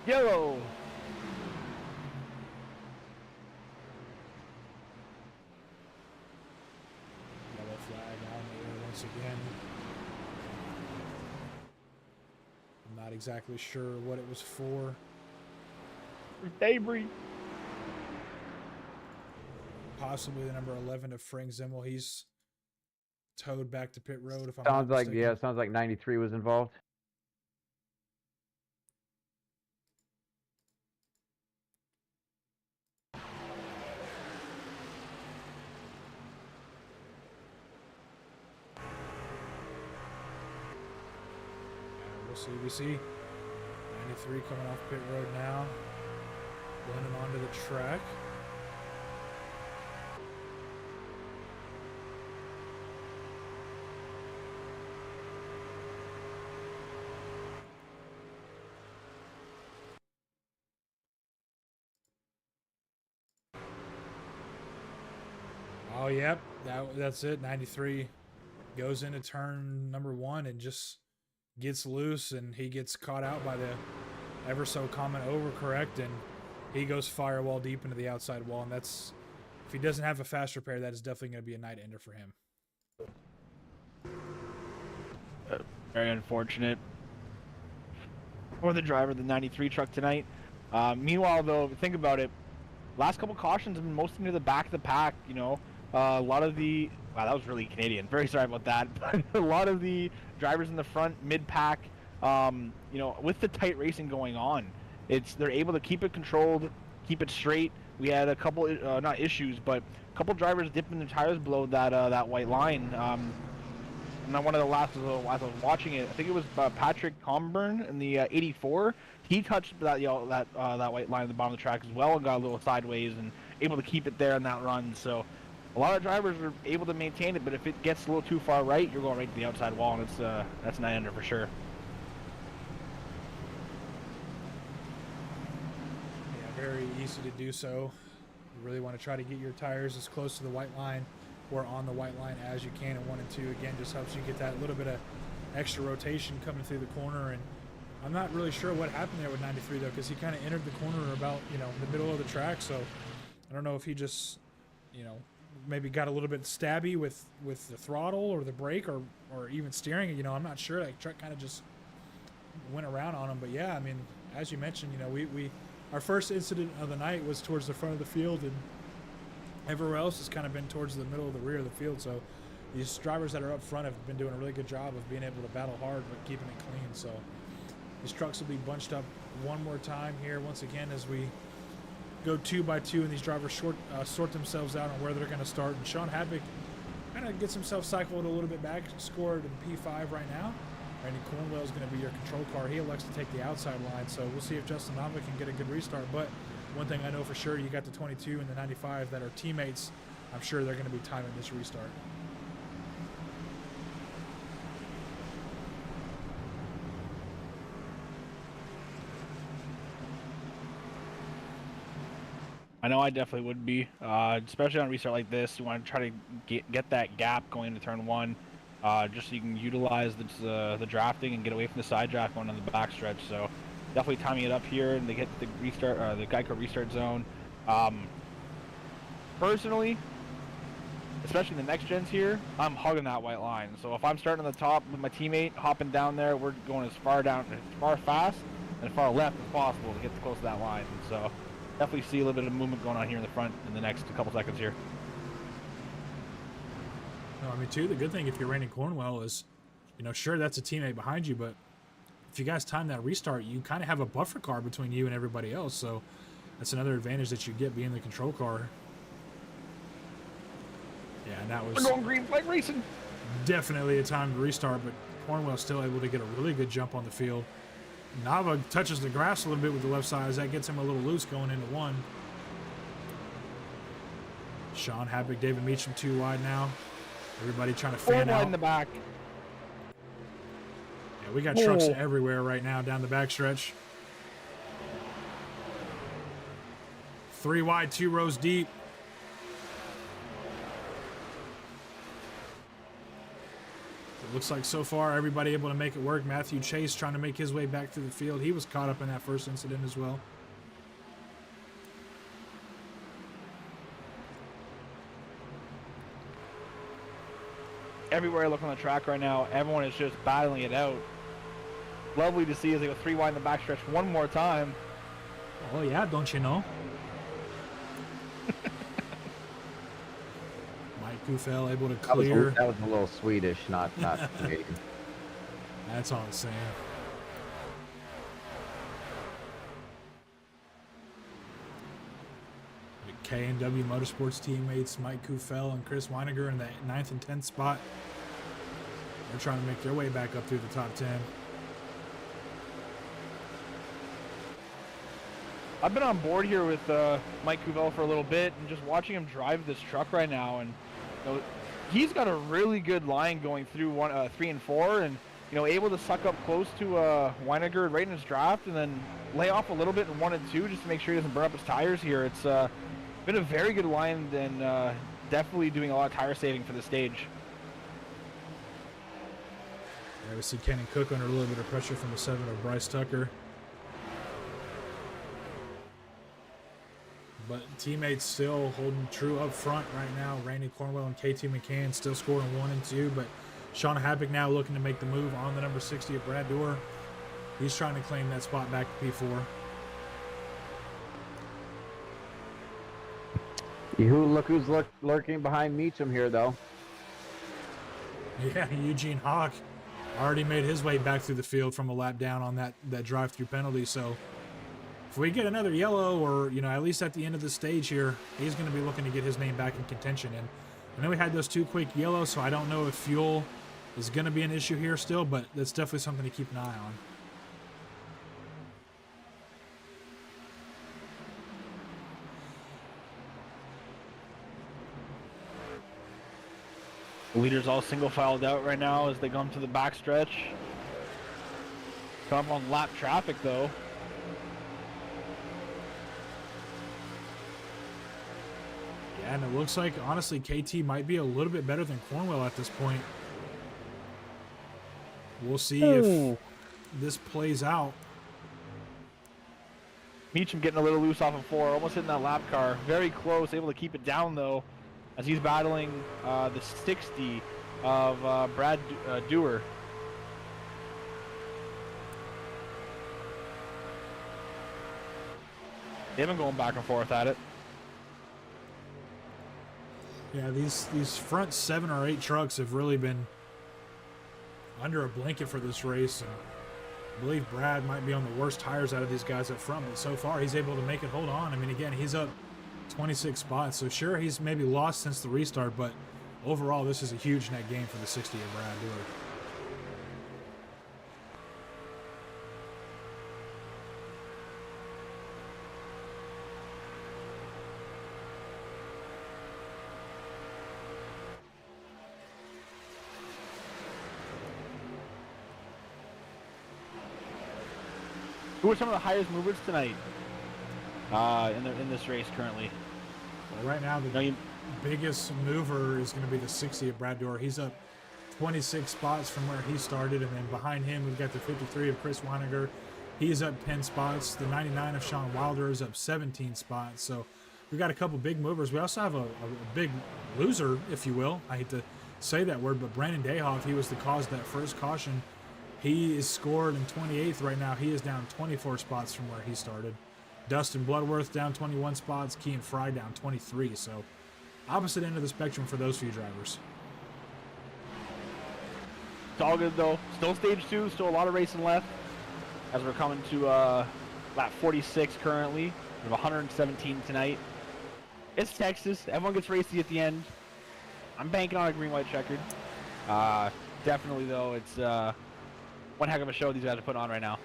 Yellow. Yellow flag on the air once again. I'm not exactly sure what it was for. Debris. Possibly the number 11 of Frank Zimmel. He's towed back to pit road. If I'm Sounds not like, mistaken. yeah, it sounds like 93 was involved. We see 93 coming off pit road now, blending onto the track. Oh, yep, that's it. 93 goes into turn number 1 and just gets loose, and he gets caught out by the ever so common overcorrect, and he goes firewall deep into the outside wall, and that's, if he doesn't have a fast repair, that is definitely going to be a night ender for him. Very unfortunate for the driver of the 93 truck tonight. Meanwhile, though, think about it. Last couple cautions have been mostly near the back of the pack, you know. A lot of the... Wow, that was really Canadian. Very sorry about that. But a lot of the drivers in the front, mid-pack, you know, with the tight racing going on, they're able to keep it controlled, keep it straight. We had a couple not issues, but a couple drivers dipping their tires below that white line. And then one of the last, as I was watching it, I think it was Patrick Comburn in the 84. He touched that that white line at the bottom of the track as well and got a little sideways and able to keep it there in that run. So a lot of drivers are able to maintain it, but if it gets a little too far right, you're going right to the outside wall, and that's 9 under for sure. Yeah, very easy to do so. You really want to try to get your tires as close to the white line or on the white line as you can in 1 and 2. Again, just helps you get that little bit of extra rotation coming through the corner. And I'm not really sure what happened there with 93 though, because he kind of entered the corner about, you know, the middle of the track. So I don't know if he just, you know, maybe got a little bit stabby with the throttle or the brake or even steering. You know, I'm not sure. Like, truck kind of just went around on him. But yeah, I mean, as you mentioned, you know, our first incident of the night was towards the front of the field, and everywhere else has kind of been towards the middle of the rear of the field. So these drivers that are up front have been doing a really good job of being able to battle hard but keeping it clean. So these trucks will be bunched up one more time here once again as we go 2 by 2 and these drivers sort themselves out on where they're going to start. And Sean Hadwick kind of gets himself cycled a little bit back, scored in P5 right now. Randy Cornwell is going to be your control car. He elects to take the outside line, so we'll see if Justin Nava can get a good restart. But one thing I know for sure, you got the 22 and the 95 that are teammates. I'm sure they're going to be timing this restart. I know I definitely would be, especially on a restart like this. You want to try to get that gap going into turn 1, just so you can utilize the drafting and get away from the side draft going on the backstretch. So definitely timing it up here and they get the restart, the Geico restart zone. Personally, especially the next gens here, I'm hugging that white line. So if I'm starting on the top with my teammate, hopping down there, we're going as far fast and as far left as possible to get close to that line. And so definitely see a little bit of movement going on here in the front in the next couple seconds here. No, I mean, too, the good thing if you're Randy Cornwell is, you know, sure, that's a teammate behind you, but if you guys time that restart, you kind of have a buffer car between you and everybody else. So that's another advantage that you get being the control car. Yeah, and that was We're going green flag racing. definitely a time to restart, but Cornwell's still able to get a really good jump on the field. Nava touches the grass a little bit with the left side as that gets him a little loose going into 1. Sean Hadwick, David Meacham 2 wide now. Everybody trying to fan out. In the back. Yeah, we got trucks everywhere right now down the backstretch. 3 wide, 2 rows deep. It looks like so far everybody able to make it work. Matthew Chase trying to make his way back through the field. He was caught up in that first incident as well. Everywhere I look on the track right now, everyone is just battling it out. Lovely to see as they go 3 wide in the backstretch one more time. Oh yeah, don't you know? Mike Kufel able to clear. That was a little Swedish, not Canadian. That's all I'm saying. K&W Motorsports teammates Mike Kufel and Chris Weiniger in the 9th and 10th spot. They're trying to make their way back up through the top 10. I've been on board here with Mike Kufel for a little bit and just watching him drive this truck right now, and you know, he's got a really good line going through 3 and 4, and you know, able to suck up close to Weiniger right in his draft, and then lay off a little bit in 1 and 2 just to make sure he doesn't burn up his tires here. It's been a very good line and definitely doing a lot of tire saving for the stage. Yeah, we see Kenny Cook under a little bit of pressure from the 7 of Bryce Tucker. But teammates still holding true up front right now. Randy Cornwell and KT McCann still scoring 1 and 2. But Sean Hadwick now looking to make the move on the number 60 of Brad Dorr. He's trying to claim that spot back to P4. Look who's lurking behind Meacham here, though. Yeah, Eugene Hawk already made his way back through the field from a lap down on that drive-through penalty. So if we get another yellow, or at least at the end of the stage here, he's going to be looking to get his name back in contention. And I know we had those 2 quick yellows, so I don't know if fuel is going to be an issue here still, but that's definitely something to keep an eye on. The leaders all single filed out right now as they come to the backstretch. Come up on lap traffic though. Yeah, and it looks like, honestly, KT might be a little bit better than Cornwell at this point. We'll see if this plays out. Meacham getting a little loose off of 4, almost hitting that lap car. Very close, able to keep it down though, as he's battling the 60 of Brad Dewar. They've been going back and forth at it. Yeah, these front 7 or 8 trucks have really been under a blanket for this race. And I believe Brad might be on the worst tires out of these guys up front, but so far he's able to make it hold on. I mean, again, he's up 26 spots, so sure, he's maybe lost since the restart, but overall, this is a huge net gain for the 60 of Brad Dewar. Who are some of the highest movers tonight in this race currently? Well, right now, the biggest mover is going to be the 60 of Brad Dewar. He's up 26 spots from where he started, and then behind him, we've got the 53 of Chris Weiniger. He's up 10 spots. The 99 of Sean Wilder is up 17 spots. So we've got a couple big movers. We also have a big loser, if you will. I hate to say that word, but Brandon Dayhoff, he was the cause of that first caution. He is scored in 28th right now. He is down 24 spots from where he started. Dustin Bloodworth down 21 spots. Kean Fry down 23. So opposite end of the spectrum for those few drivers. It's all good though. Still stage 2. Still a lot of racing left. As we're coming to lap 46 currently. We have 117 tonight. It's Texas. Everyone gets racy at the end. I'm banking on a green-white checkered. Definitely though, it's one heck of a show these guys are putting on right now.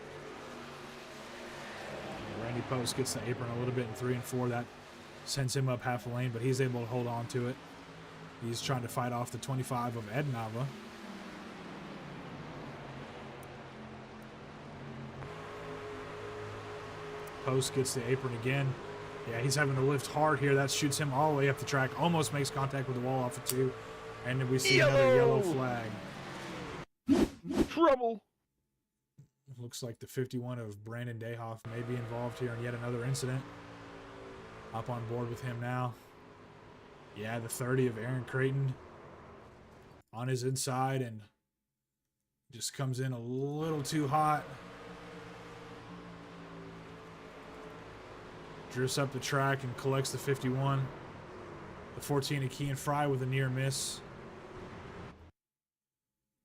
Randy Post gets the apron a little bit in 3 and 4. That sends him up half a lane, but he's able to hold on to it. He's trying to fight off the 25 of Ed Nava. Post gets the apron again. Yeah, he's having to lift hard here. That shoots him all the way up the track. Almost makes contact with the wall off of 2. And then we see another yellow flag. Trouble. Looks like the 51 of Brandon Dayhoff may be involved here in yet another incident. Up on board with him now. Yeah, the 30 of Aaron Creighton on his inside and just comes in a little too hot. Drifts up the track and collects the 51. The 14 of Kean Fry with a near miss.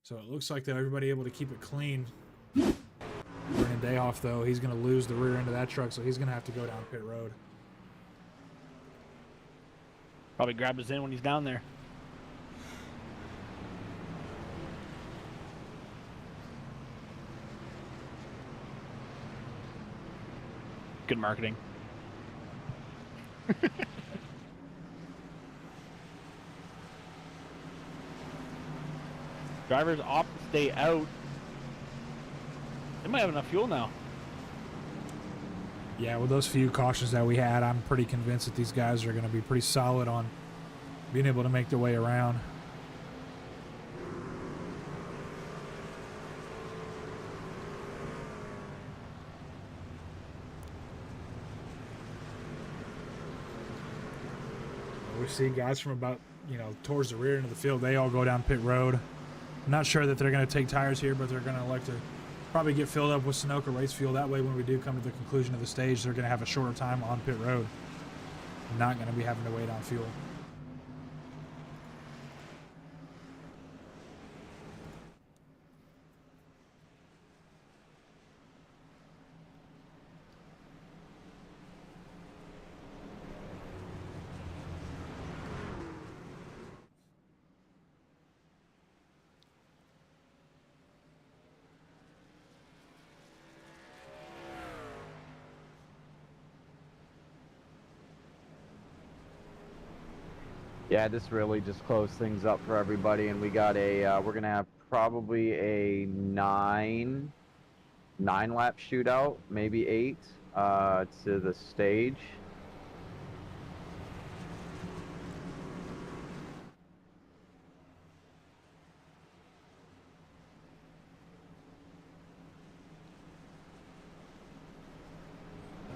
So it looks like they're everybody able to keep it clean. Brandon Dayhoff, though, he's going to lose the rear end of that truck, so he's going to have to go down pit road. Probably grab his in when he's down there. Good marketing. Drivers opt to stay out. They might have enough fuel now. Yeah, with those few cautions that we had, I'm pretty convinced that these guys are going to be pretty solid on being able to make their way around. We see guys from about, towards the rear end of the field, they all go down pit road. I'm not sure that they're going to take tires here, but they're going to like to probably get filled up with Sunoco race fuel. That way, when we do come to the conclusion of the stage, they're going to have a shorter time on pit road. Not going to be having to wait on fuel. Yeah, this really just closed things up for everybody, and we got a we're gonna have probably a nine lap shootout, maybe 8, to the stage.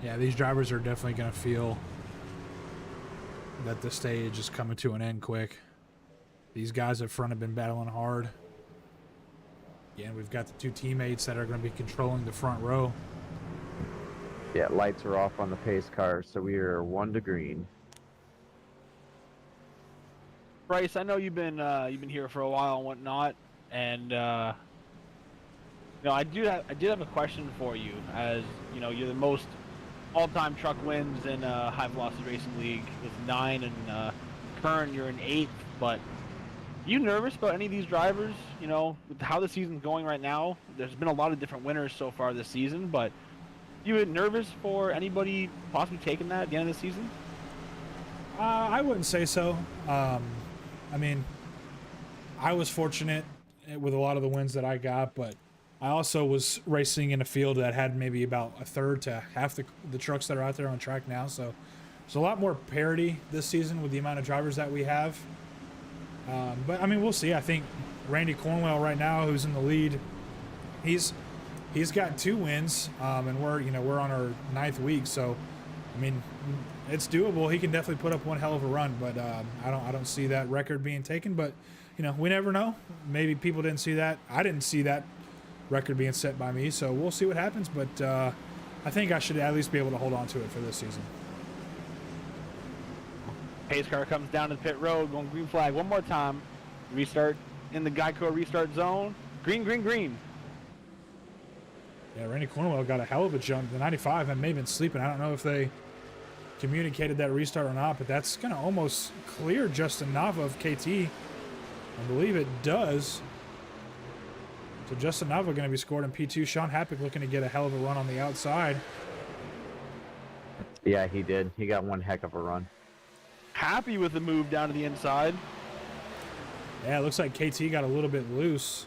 Yeah, these drivers are definitely going to feel that the stage is coming to an end quick. These guys up front have been battling hard. Yeah, and we've got the 2 teammates that are going to be controlling the front row. Yeah, lights are off on the pace car, so we are 1 to green. Bryce, I know you've been here for a while and whatnot, and I did have a question for you. As you know, you're the most all-time truck wins in High Velocity Racing League with 9, and current you're in 8th. But are you nervous about any of these drivers? You know, with how the season's going right now, there's been a lot of different winners so far this season. But you nervous for anybody possibly taking that at the end of the season? I wouldn't say so. I mean, I was fortunate with a lot of the wins that I got, but I also was racing in a field that had maybe about a third to half the trucks that are out there on track now. So there's a lot more parity this season with the amount of drivers that we have. But I mean, we'll see. I think Randy Cornwell right now, who's in the lead, he's got 2 wins, and we're on our 9th week. So I mean, it's doable. He can definitely put up one hell of a run, but I don't see that record being taken. But we never know. Maybe people didn't see that. I didn't see that record being set by me, so we'll see what happens. But I think I should at least be able to hold on to it for this season. Pace car comes down to the pit road, going green flag one more time. Restart in the Geico restart zone. Green, green, green. Yeah, Randy Cornwell got a hell of a jump. The 95 and may have been sleeping. I don't know if they communicated that restart or not, but that's going to almost clear Justin Nava of KT. I believe it does. So Justin Nava going to be scored in P2. Sean Happick looking to get a hell of a run on the outside. Yeah, he did. He got one heck of a run. Happy with the move down to the inside. Yeah, it looks like KT got a little bit loose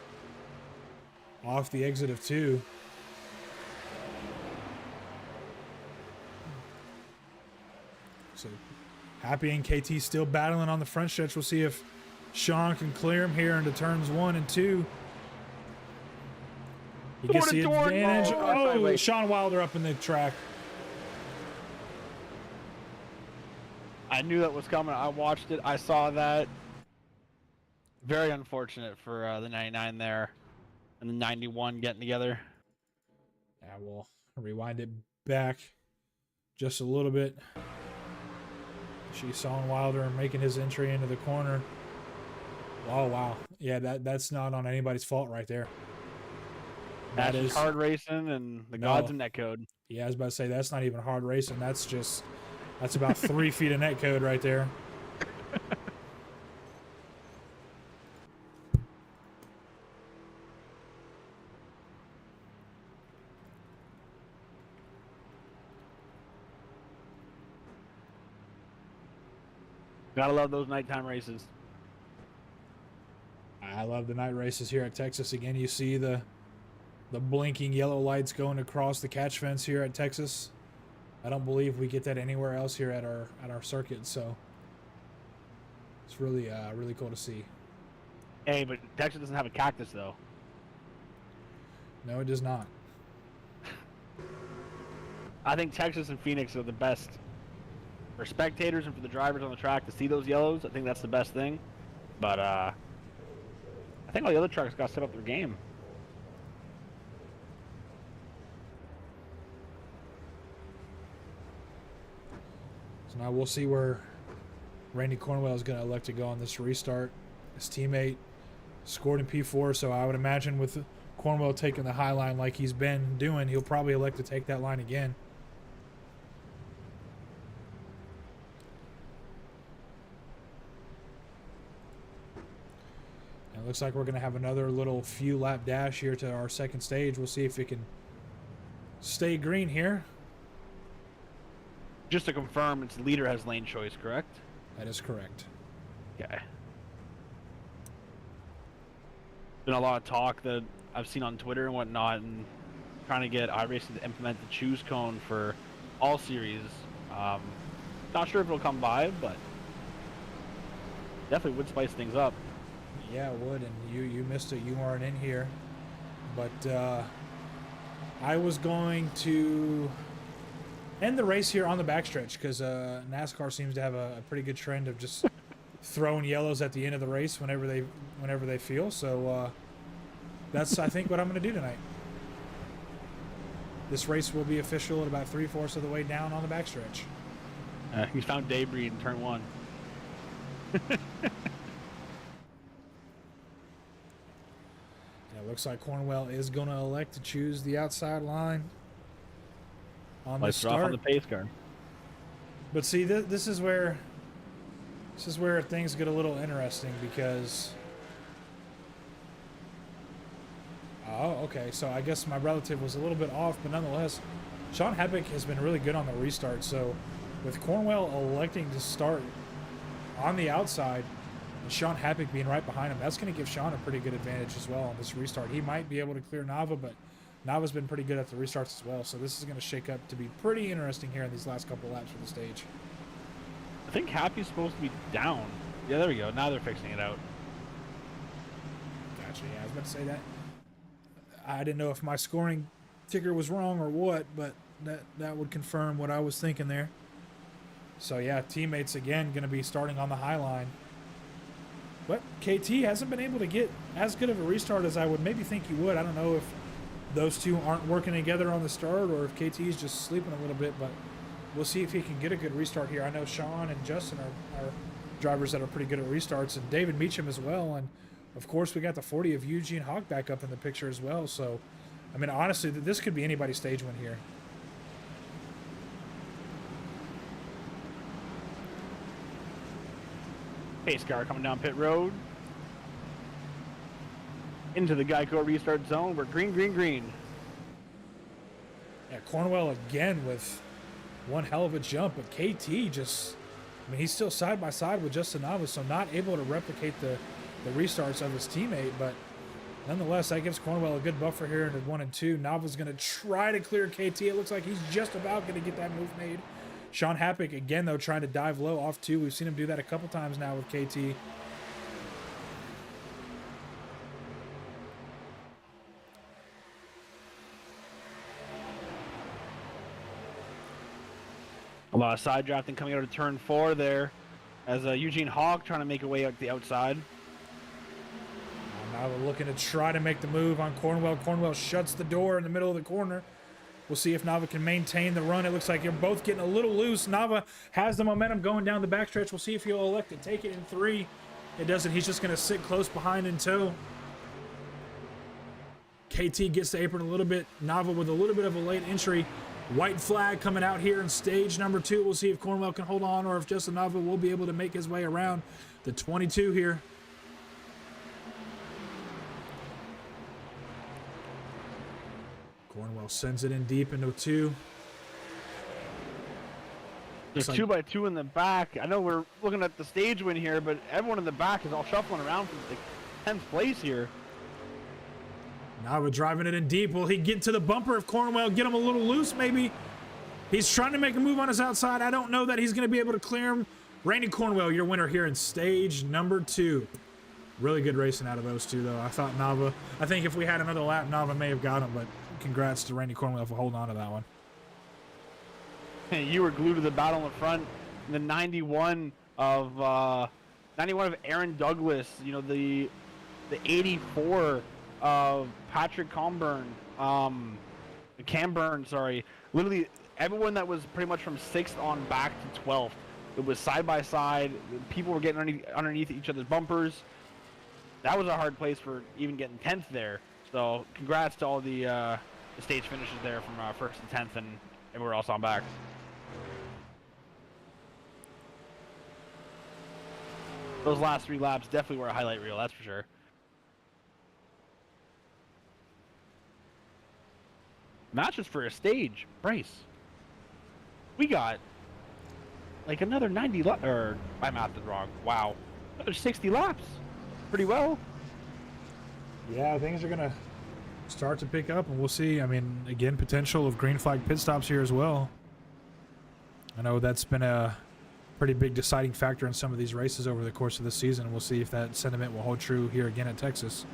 off the exit of 2. So Happy and KT still battling on the front stretch. We'll see if Sean can clear him here into turns 1 and 2. He gets the advantage. Oh, Sean Wilder up in the track. I knew that was coming. I watched it. I saw that. Very unfortunate for the 99 there and the 91 getting together. Yeah, we'll rewind it back just a little bit. Sean Wilder making his entry into the corner. Oh, wow. Yeah, that's not on anybody's fault right there. That is hard racing and the gods of netcode. Yeah, I was about to say, that's not even hard racing. That's about 3 feet of netcode right there. Gotta love those nighttime races. I love the night races here at Texas. Again, you see the blinking yellow lights going across the catch fence here at Texas. I don't believe we get that anywhere else here at our circuit, so it's really really cool to see. Hey, but Texas doesn't have a cactus though. No, it does not. I think Texas and Phoenix are the best for spectators and for the drivers on the track to see those yellows. I think that's the best thing. But I think all the other trucks got to step up their game. So now we'll see where Randy Cornwell is going to elect to go on this restart. His teammate scored in P4, so I would imagine with Cornwell taking the high line like he's been doing, he'll probably elect to take that line again. And it looks like we're going to have another little few lap dash here to our second stage. We'll see if it can stay green here. Just to confirm, its leader has lane choice, correct? That is correct. guy. Been a lot of talk that I've seen on Twitter and whatnot, and trying to get iRacing to implement the choose cone for all series. Not sure if it'll come by, but definitely would spice things up. Yeah, it would, and you missed it. You weren't in here, but I was going to end the race here on the backstretch because NASCAR seems to have a pretty good trend of just throwing yellows at the end of the race whenever they feel. So that's I think what I'm going to do tonight. This race will be official at about 3/4 of the way down on the backstretch. He found debris in turn 1. It looks like Cornwell is going to elect to choose the outside line on the start. Off on the pace car. But see, this is where things get a little interesting because. Oh, okay. So I guess my relative was a little bit off, but nonetheless, Sean Heppick has been really good on the restart. So with Cornwell electing to start on the outside and Sean Heppick being right behind him, that's going to give Sean a pretty good advantage as well on this restart. He might be able to clear Nava, but Nava's been pretty good at the restarts as well. So this is going to shake up to be pretty interesting here in these last couple laps for the stage. I think Happy's supposed to be down. Yeah, there we go. Now they're fixing it out. Gotcha. Yeah, I was about to say that. I didn't know if my scoring ticker was wrong or what, but that would confirm what I was thinking there. So yeah, teammates again going to be starting on the high line. But KT hasn't been able to get as good of a restart as I would maybe think he would. I don't know if those two aren't working together on the start or if KT is just sleeping a little bit, but we'll see if he can get a good restart here. I know Sean and Justin are drivers that are pretty good at restarts, and David Meacham as well. And of course, we got the 40 of Eugene Hawk back up in the picture as well. So, I mean, honestly, this could be anybody's stage win here. Pace car coming down pit road. Into the Geico restart zone. We're green, green, green. Yeah, Cornwell again with one hell of a jump, but KT just, I mean, he's still side by side with Justin Nava, so not able to replicate the restarts of his teammate, but nonetheless, that gives Cornwell a good buffer here into 1 and 2. Nava's going to try to clear KT. It looks like he's just about going to get that move made. Sean Happick, again, though, trying to dive low off 2. We've seen him do that a couple times now with KT. A lot of side drafting coming out of turn 4 there as Eugene Hawk trying to make a way out the outside. Now we're looking to try to make the move on Cornwell. Cornwell shuts the door in the middle of the corner. We'll see if Nava can maintain the run. It looks like you're both getting a little loose. Nava has the momentum going down the backstretch. We'll see if he'll elect to take it in 3. It doesn't. He's just going to sit close behind in tow. KT gets the apron a little bit. Nava with a little bit of a late entry. White flag coming out here in stage number 2. We'll see if Cornwell can hold on or if Justin Nava will be able to make his way around the 22 here. Cornwell sends it in deep into 2. There's 2 by 2 in the back. I know we're looking at the stage win here, but everyone in the back is all shuffling around for the 10th place here. Nava driving it in deep. Will he get to the bumper if Cornwell get him a little loose maybe? He's trying to make a move on his outside. I don't know that he's going to be able to clear him. Randy Cornwell, your winner here in stage number 2. Really good racing out of those two, though. I think if we had another lap, Nava may have got him, but congrats to Randy Cornwell for holding on to that one. You were glued to the battle in front. The 91 of Aaron Douglas. You know, the 84 of Patrick Camburn. Sorry. Literally everyone that was pretty much from 6th on back to 12th. It was side by side. People were getting underneath each other's bumpers. That was a hard place for even getting 10th there. So congrats to all the stage finishes there from 1st and 10th and everywhere else on back. Those last 3 laps definitely were a highlight reel, that's for sure. Matches for a stage, Bryce. We got like another 90 or my math is wrong. Wow. 60 laps. Pretty well. Yeah, things are going to start to pick up, and we'll see. I mean, again, potential of green flag pit stops here as well. I know that's been a pretty big deciding factor in some of these races over the course of the season. We'll see if that sentiment will hold true here again at Texas.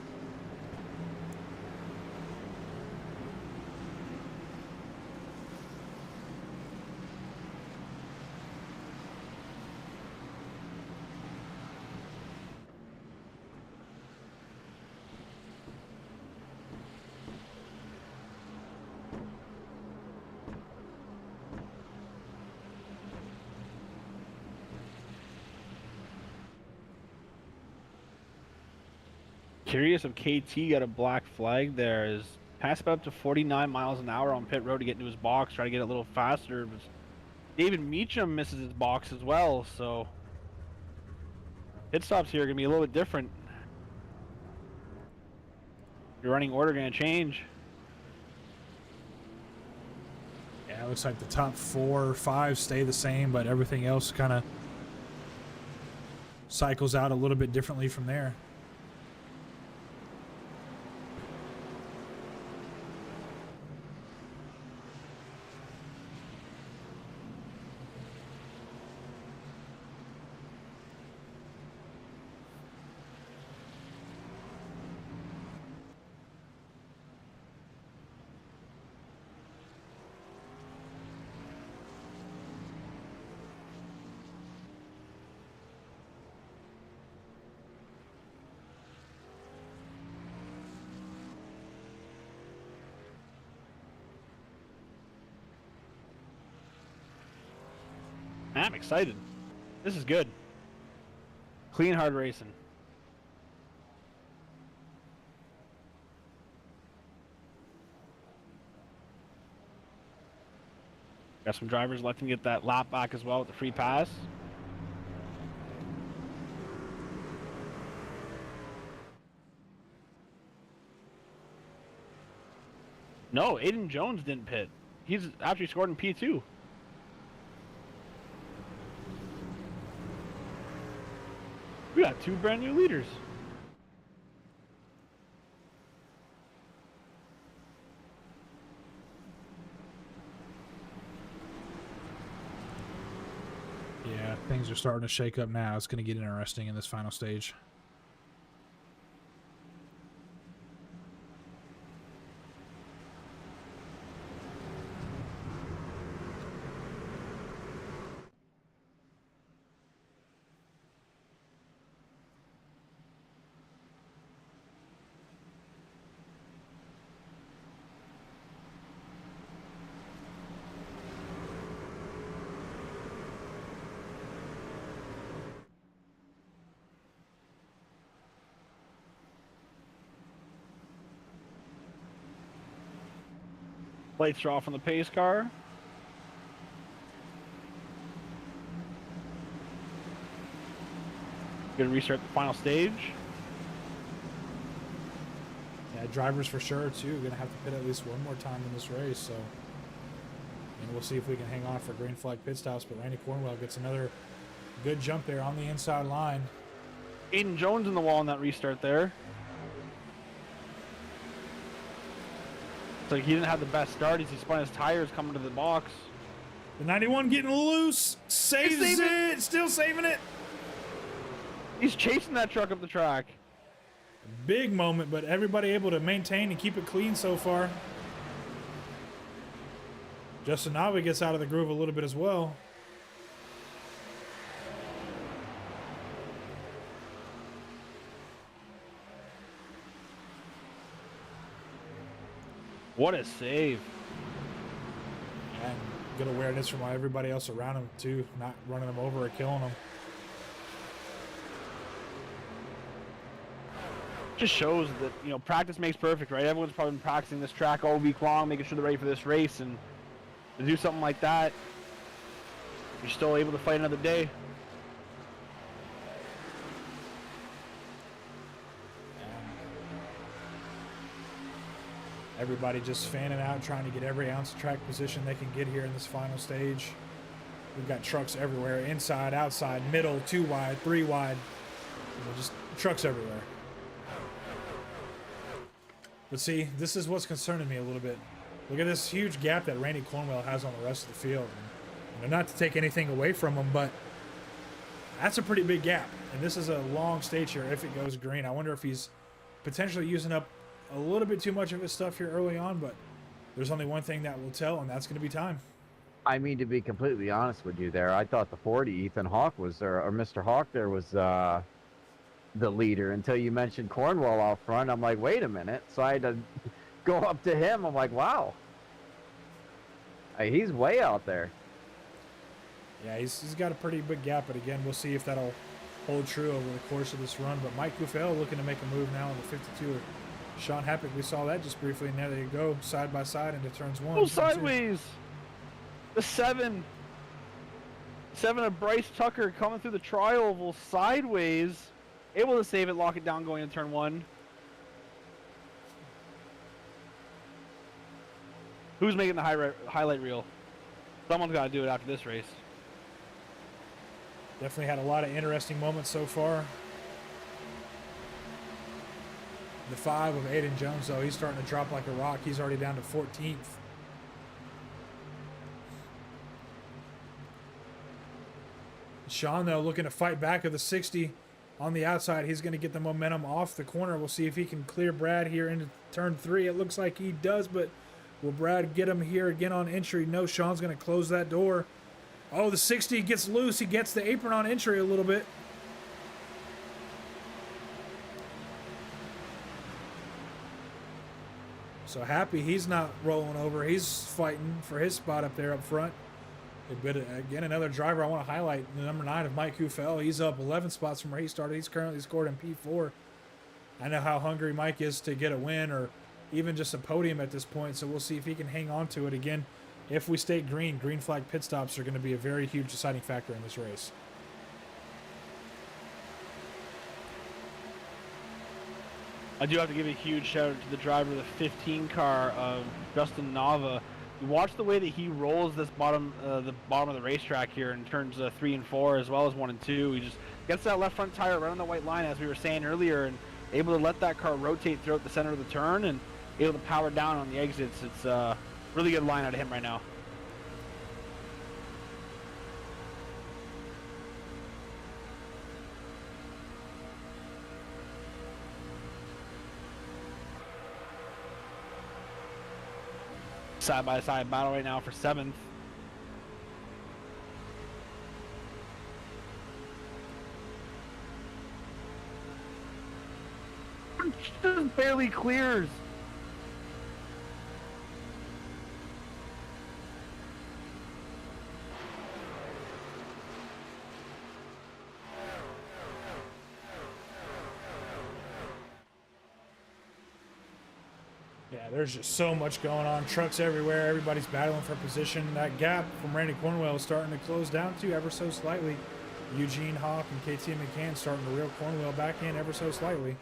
Curious if KT got a black flag there. Is passed up to 49 miles an hour on pit road to get into his box, try to get a little faster. But David Meacham misses his box as well, so pit stops here are gonna be a little bit different. Your running order gonna change. Yeah, it looks like the top 4 or 5 stay the same, but everything else kind of cycles out a little bit differently from there. I'm excited. This is good. Clean, hard racing. Got some drivers letting get that lap back as well with the free pass. No, Aiden Jones didn't pit. He's actually scored in P2. We got 2 brand new leaders. Yeah, things are starting to shake up now. It's going to get interesting in this final stage. Lights are off on the pace car. Gonna restart the final stage. Yeah, drivers for sure, too. Going to have to pit at least one more time in this race, so... And we'll see if we can hang on for green flag pit stops, but Randy Cornwell gets another good jump there on the inside line. Aiden Jones in the wall on that restart there. It's like he didn't have the best start as he spun his tires coming to the box. The 91 getting loose. Saves it. Still saving it. He's chasing that truck up the track. Big moment, but everybody able to maintain and keep it clean so far. Justin Nava gets out of the groove a little bit as well. What a save. And good awareness from everybody else around him, too. Not running them over or killing them. Just shows that, you know, practice makes perfect, right? Everyone's probably been practicing this track all week long, making sure they're ready for this race, and to do something like that, you're still able to fight another day. Everybody just fanning out, trying to get every ounce of track position they can get here in this final stage. We've got trucks everywhere, inside, outside, middle, 2 wide, 3 wide. just trucks everywhere. But see, this is what's concerning me a little bit. Look at this huge gap that Randy Cornwell has on the rest of the field. And not to take anything away from him, but that's a pretty big gap. And this is a long stage here if it goes green. I wonder if he's potentially using up a little bit too much of his stuff here early on, but there's only one thing that will tell, and that's going to be time. I mean, to be completely honest with you there, I thought the 40, Ethan Hawke was, or Mr. Hawke there was the leader until you mentioned Cornwell out front. I'm like, wait a minute. So I had to go up to him. I'm like, wow. He's way out there. Yeah, he's got a pretty big gap, but again, we'll see if that'll hold true over the course of this run. But Mike Kuffel looking to make a move now in the 52. Sean Happick, we saw that just briefly, and there they go, side by side into turns 1. Oh, sideways! The 7 of Bryce Tucker coming through the tri-oval sideways. Able to save it, lock it down going into turn 1. Who's making the highlight reel? Someone's got to do it after this race. Definitely had a lot of interesting moments so far. The 5 of Aiden Jones, though, he's starting to drop like a rock. He's already down to 14th. Sean, though, looking to fight back of the 60 on the outside. He's going to get the momentum off the corner. We'll see if he can clear Brad here into turn 3. It looks like he does, but will Brad get him here again on entry? No, Sean's going to close that door. Oh, the 60 gets loose. He gets the apron on entry a little bit. So Happy, he's not rolling over. He's fighting for his spot up there up front. But again, another driver I want to highlight, the number 9 of Mike Kuffel. He's up 11 spots from where he started. He's currently scored in P4. I know how hungry Mike is to get a win or even just a podium at this point, so we'll see if he can hang on to it. Again, if we stay green flag pit stops are going to be a very huge deciding factor in this race. I do have to give a huge shout out to the driver of the 15 car of Justin Nava. You watch the way that he rolls this bottom of the racetrack here in turns 3 and 4 as well as 1 and 2. He just gets that left front tire right on the white line, as we were saying earlier, and able to let that car rotate throughout the center of the turn and able to power down on the exits. It's a really good line out of him right now. Side-by-side battle right now for 7th. Just barely clears. Yeah, there's just so much going on. Trucks everywhere. Everybody's battling for position. That gap from Randy Cornwell is starting to close down too, ever so slightly. Eugene Hawk and KT McCann starting to reel Cornwell back in ever so slightly.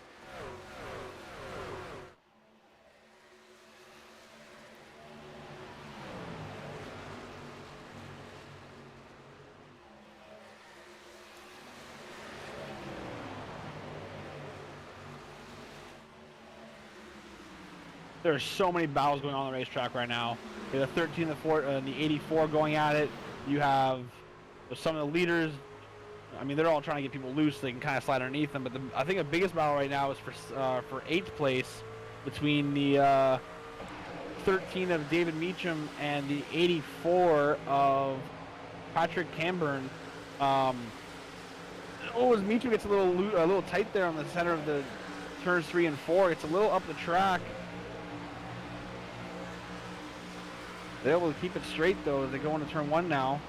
There are so many battles going on the racetrack right now. You have the 13 and the 84 going at it. You have some of the leaders. I mean, they're all trying to get people loose so they can kind of slide underneath them. But I think the biggest battle right now is for 8th place between the 13 of David Meacham and the 84 of Patrick Camburn. As Meacham gets a little tight there on the center of the turns 3 and 4. It's a little up the track. They're able to keep it straight, though, as they go into turn 1 now.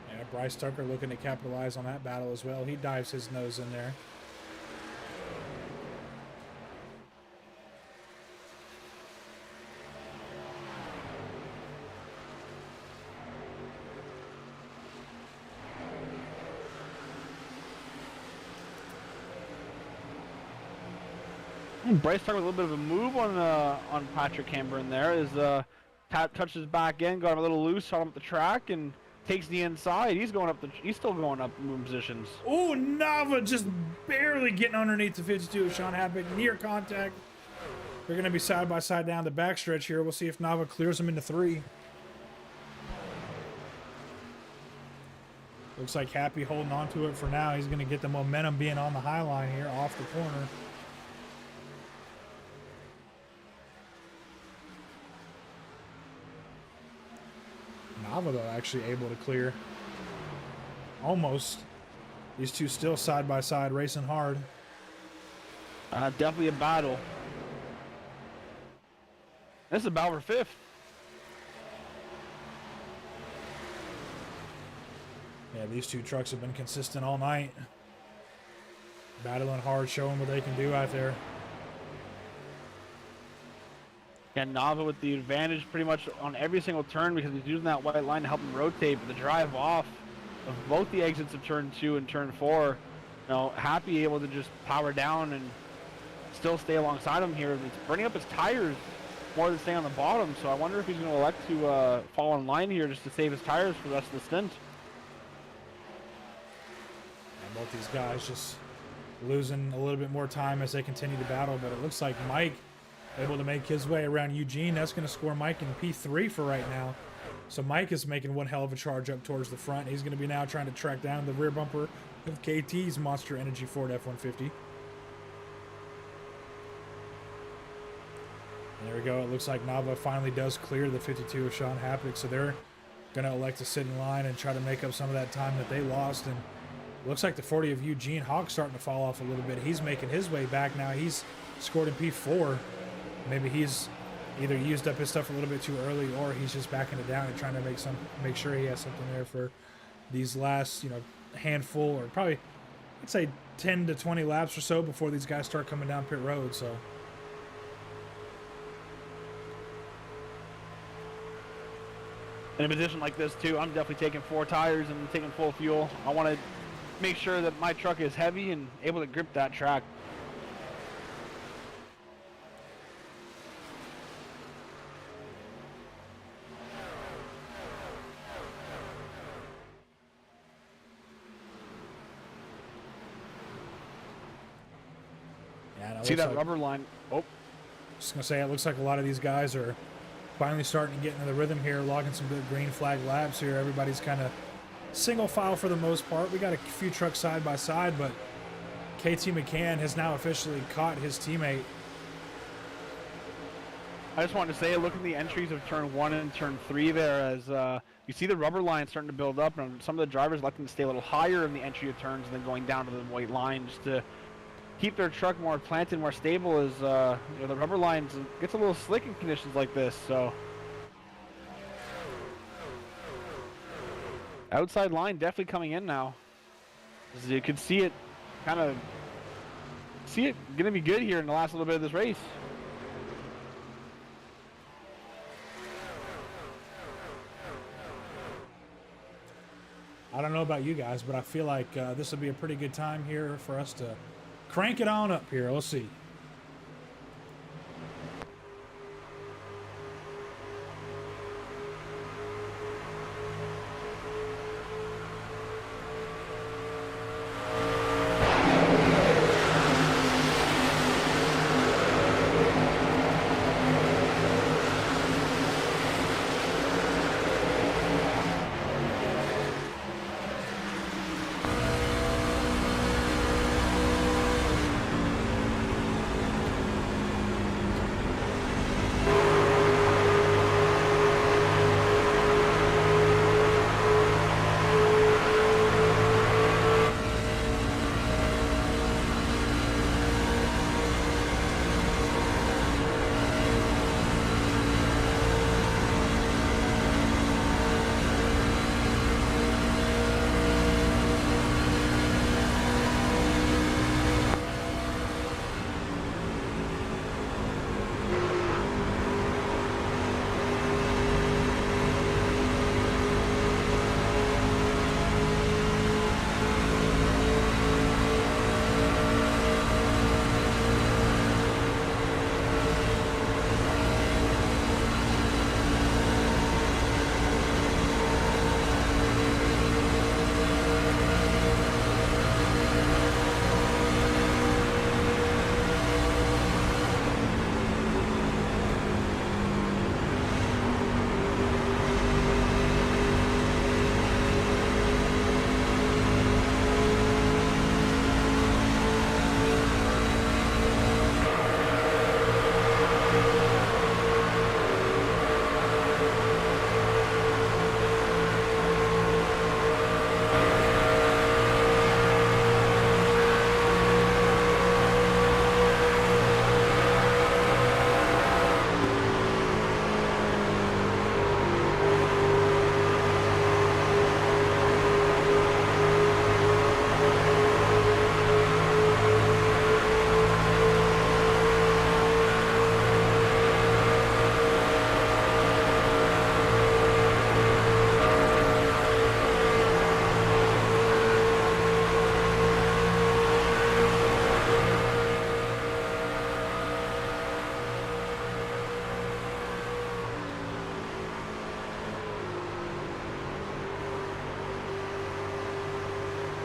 Yeah, Bryce Tucker looking to capitalize on that battle as well. He dives his nose in there. Bryce Tucker with a little bit of a move on Patrick Camburn there as touches back in, got him a little loose, shot him up the track, and takes the inside. He's going up. He's still going up moving positions. Oh, Nava just barely getting underneath the 52 of Sean Havoc. Near contact. They're going to be side by side down the backstretch here. We'll see if Nava clears him into 3. Looks like Happy holding on to it for now. He's going to get the momentum being on the high line here off the corner. Nava, though, actually able to clear. Almost. These two still side by side racing hard. Definitely a battle. This is a battle for 5th. Yeah, these two trucks have been consistent all night. Battling hard, showing what they can do out there. And Nava with the advantage pretty much on every single turn because he's using that white line to help him rotate. But the drive off of both the exits of turn 2 and turn 4, you know, Happy able to just power down and still stay alongside him here. It's burning up his tires more than staying on the bottom. So I wonder if he's going to elect to fall in line here just to save his tires for the rest of the stint. And both these guys just losing a little bit more time as they continue to battle. But it looks like Mike able to make his way around Eugene. That's going to score Mike in P3 for right now. So Mike is making one hell of a charge up towards the front. He's going to be now trying to track down the rear bumper of KT's Monster Energy Ford F-150. There we go. It looks like Nava finally does clear the 52 of Sean Happick. So they're going to elect to sit in line and try to make up some of that time that they lost. And it looks like the 40 of Eugene Hawk's starting to fall off a little bit. He's making his way back now. He's scored in P4. Maybe he's either used up his stuff a little bit too early, or he's just backing it down and trying to make sure he has something there for these last, handful, or probably, I'd say 10 to 20 laps or so before these guys start coming down pit road. So in a position like this too, I'm definitely taking 4 tires and taking full fuel. I want to make sure that my truck is heavy and able to grip that track. See that rubber line? Oh, just gonna say, it looks like a lot of these guys are finally starting to get into the rhythm here, logging some good green flag laps here. Everybody's kind of single file for the most part. We got a few trucks side by side, but KT McCann has now officially caught his teammate. I just wanted to say, look at the entries of turn 1 and turn 3 there, as you see the rubber line starting to build up, and some of the drivers electing to stay a little higher in the entry of turns and then going down to the white line just to keep their truck more planted, more stable, as the rubber lines gets a little slick in conditions like this. So outside line definitely coming in now. As you can see it gonna be good here in the last little bit of this race. I don't know about you guys, but I feel like this will be a pretty good time here for us to crank it on up here. Let's see.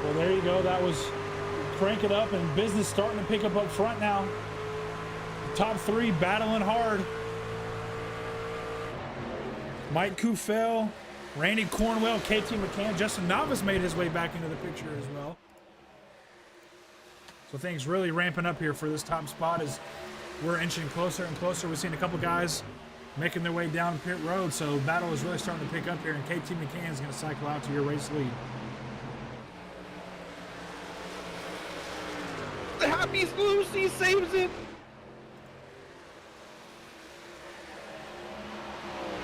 Well, there you go. That was crank it up, and business starting to pick up front now. Top three battling hard. Mike Kufel, Randy Cornwell, KT McCann, Justin Navas made his way back into the picture as well. So things really ramping up here for this top spot as we're inching closer and closer. We've seen a couple guys making their way down pit road, so battle is really starting to pick up here, and KT McCann is going to cycle out to your race lead. The happy Lucy saves it.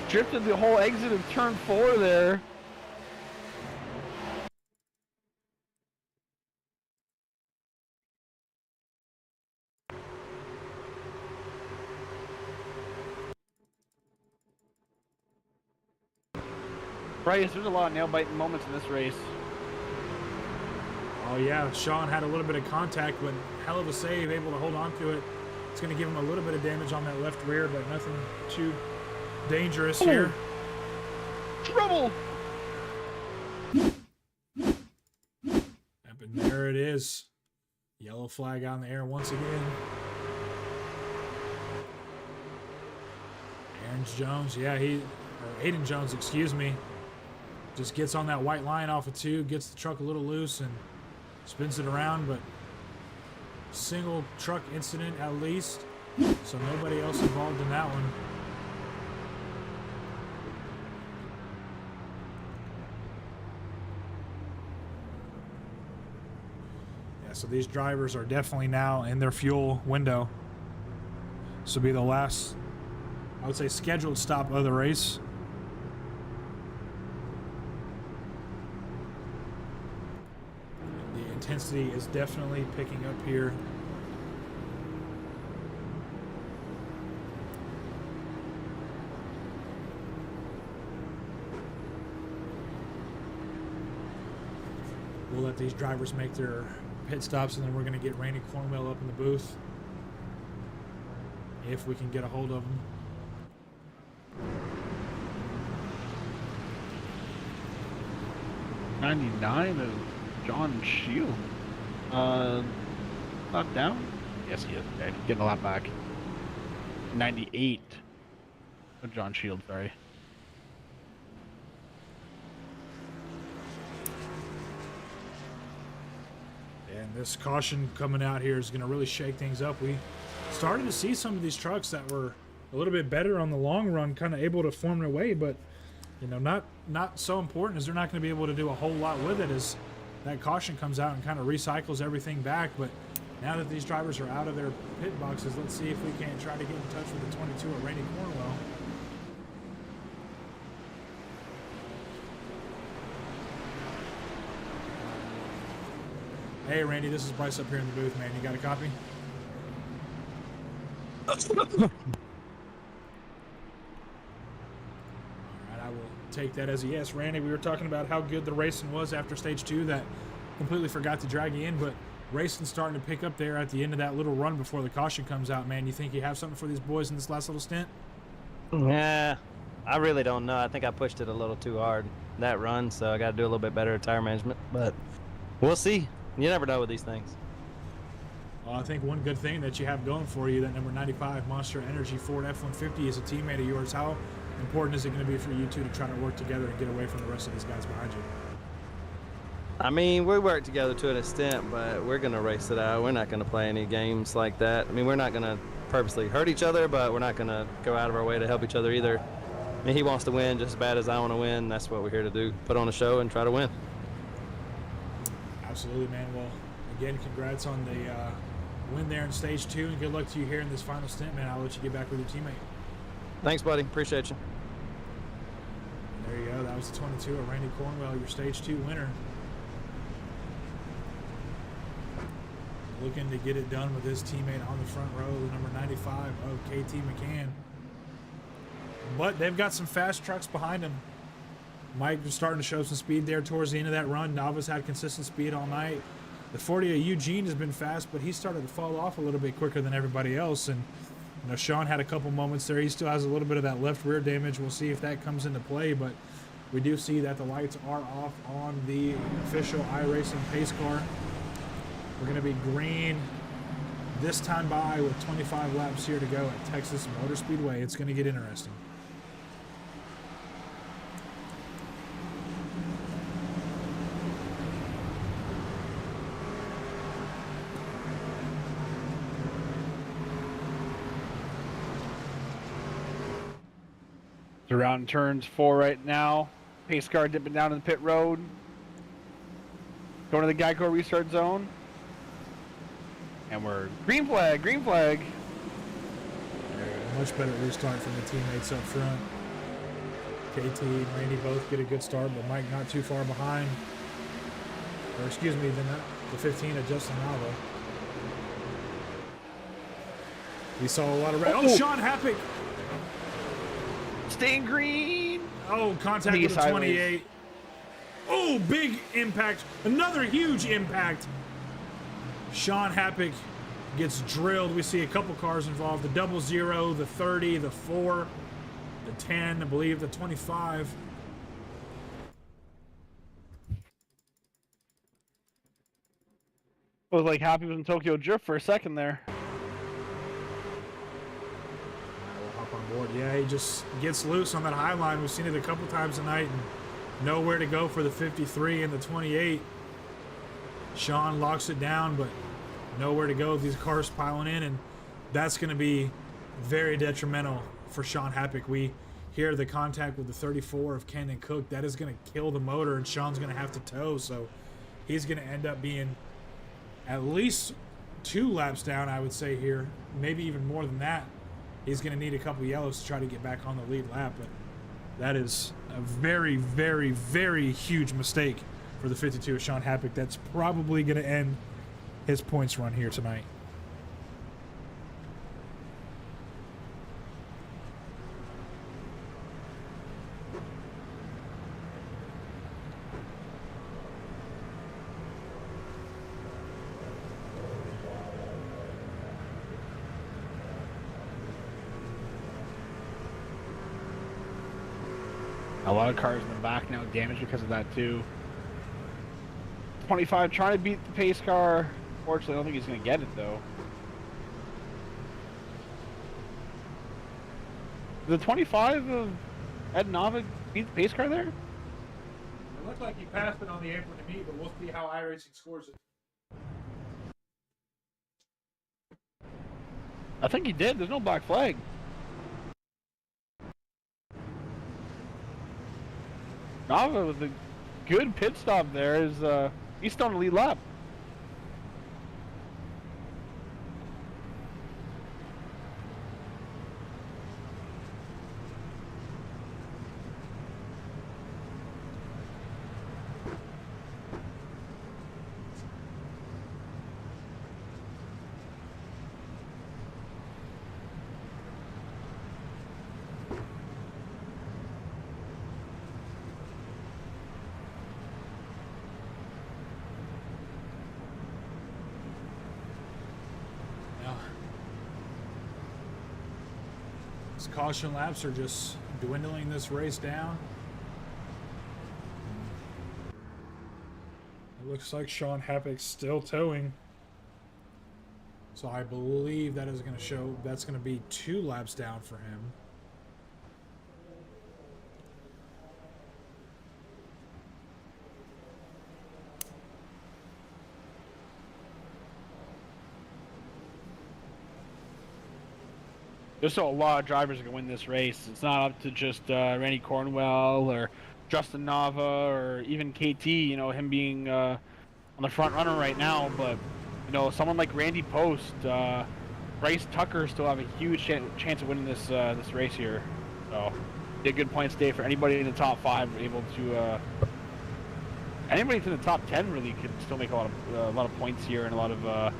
Drifted the whole exit of turn 4 there. Bryce, there's a lot of nail-biting moments in this race. Oh yeah, Sean had a little bit of contact, but hell of a save, able to hold on to it. It's going to give him a little bit of damage on that left rear, but nothing too dangerous here. Trouble! Yep, and there it is. Yellow flag on the air once again. Aaron Jones, yeah, or Aiden Jones, excuse me, just gets on that white line off of 2, gets the truck a little loose and spins it around, but single truck incident at least, so nobody else involved in that one. Yeah, so these drivers are definitely now in their fuel window. This will be the last, I would say, scheduled stop of the race. The intensity is definitely picking up here. We'll let these drivers make their pit stops, and then we're going to get Randy Cornwell up in the booth if we can get a hold of him. '99 of John Shield. Not down? Yes, he is. Okay, getting a lot back. '98 of John Shield, sorry. And this caution coming out here is going to really shake things up. We started to see some of these trucks that were a little bit better on the long run, kind of able to form their way, but you know, not so important, as they're not going to be able to do a whole lot with it as that caution comes out and kind of recycles everything back. But now that these drivers are out of their pit boxes, let's see if we can try to get in touch with the 22 of Randy Cornwell. Hey Randy, this is Bryce up here in the booth, man. You got a copy? I will take that as a yes. Randy, we were talking about how good the racing was after stage 2. That completely forgot to drag you in, but racing's starting to pick up there at the end of that little run before the caution comes out, man. You think you have something for these boys in this last little stint? Yeah, I really don't know. I think I pushed it a little too hard that run, so I got to do a little bit better at tire management, but we'll see. You never know with these things. Well, I think one good thing that you have going for you, that number 95 Monster Energy Ford F-150 is a teammate of yours. How important is it going to be for you two to try to work together and get away from the rest of these guys behind you? I mean, we work together to an extent, but we're going to race it out. We're not going to play any games like that. I mean, we're not going to purposely hurt each other, but we're not going to go out of our way to help each other either. I mean, he wants to win just as bad as I want to win. That's what we're here to do, put on a show and try to win. Absolutely, man. Well, again, congrats on the win there in stage 2, and good luck to you here in this final stint, man. I'll let you get back with your teammate. Thanks, buddy. Appreciate you. And there you go. That was the 22 of Randy Cornwell, your stage 2 winner. Looking to get it done with his teammate on the front row, the number 95 of KT McCann. But they've got some fast trucks behind him. Mike was starting to show some speed there towards the end of that run. Navas had consistent speed all night. The 40 of Eugene has been fast, but he started to fall off a little bit quicker than everybody else. And you know, Sean had a couple moments there. He still has a little bit of that left rear damage. We'll see if that comes into play. But We do see that the lights are off on the official iRacing pace car. We're going to be green this time by with 25 laps here to go at Texas Motor Speedway. It's going to get interesting. Around turns 4 right now. Pace car dipping down in the pit road. Going to the Geico restart zone. And we're green flag, green flag. Much better restart from the teammates up front. KT and Randy both get a good start, but Mike not too far behind. Or excuse me, the 15 of Justin Nava. We saw a lot of red. Oh, Sean Happick! Staying green. Oh, contact with the 28. Oh, big impact. Another huge impact. Sean Happick gets drilled. We see a couple cars involved. The 00, the 30, the 4, the 10, I believe, the 25. I was like happy with Tokyo Drift for a second there. Hop on board. Yeah, he just gets loose on that high line. We've seen it a couple times tonight and nowhere to go for the 53 and the 28. Sean locks it down, but nowhere to go. These cars piling in, and that's going to be very detrimental for Sean Happick. We hear the contact with the 34 of Ken and Cook. That is going to kill the motor, and Sean's going to have to tow, so he's going to end up being at least 2 laps down, I would say here. Maybe even more than that. He's going to need a couple yellows to try to get back on the lead lap, but that is a very, very, very huge mistake for the 52 of Sean Happick. That's probably going to end his points run here tonight. A lot of cars in the back now damaged because of that too. 25 trying to beat the pace car. Fortunately, I don't think he's going to get it though. The 25 of Ed Nava beat the pace car there? It looked like he passed it on the apron to me, but we'll see how iRacing scores it. I think he did. There's no black flag. Nava with a good pit stop there. He's still on the lead lap. Caution laps are just dwindling this race down. It looks like Sean Happick's still towing. So I believe that is going to show that's going to be 2 laps down for him. There's still a lot of drivers that can win this race. It's not up to just Randy Cornwell or Justin Nava or even KT, you know, him being on the front runner right now. But, you know, someone like Randy Post, Bryce Tucker still have a huge chance of winning this this race here. So, a good points day for anybody in the top 5 able to. Anybody to the top 10 really could still make a lot of points here and a lot of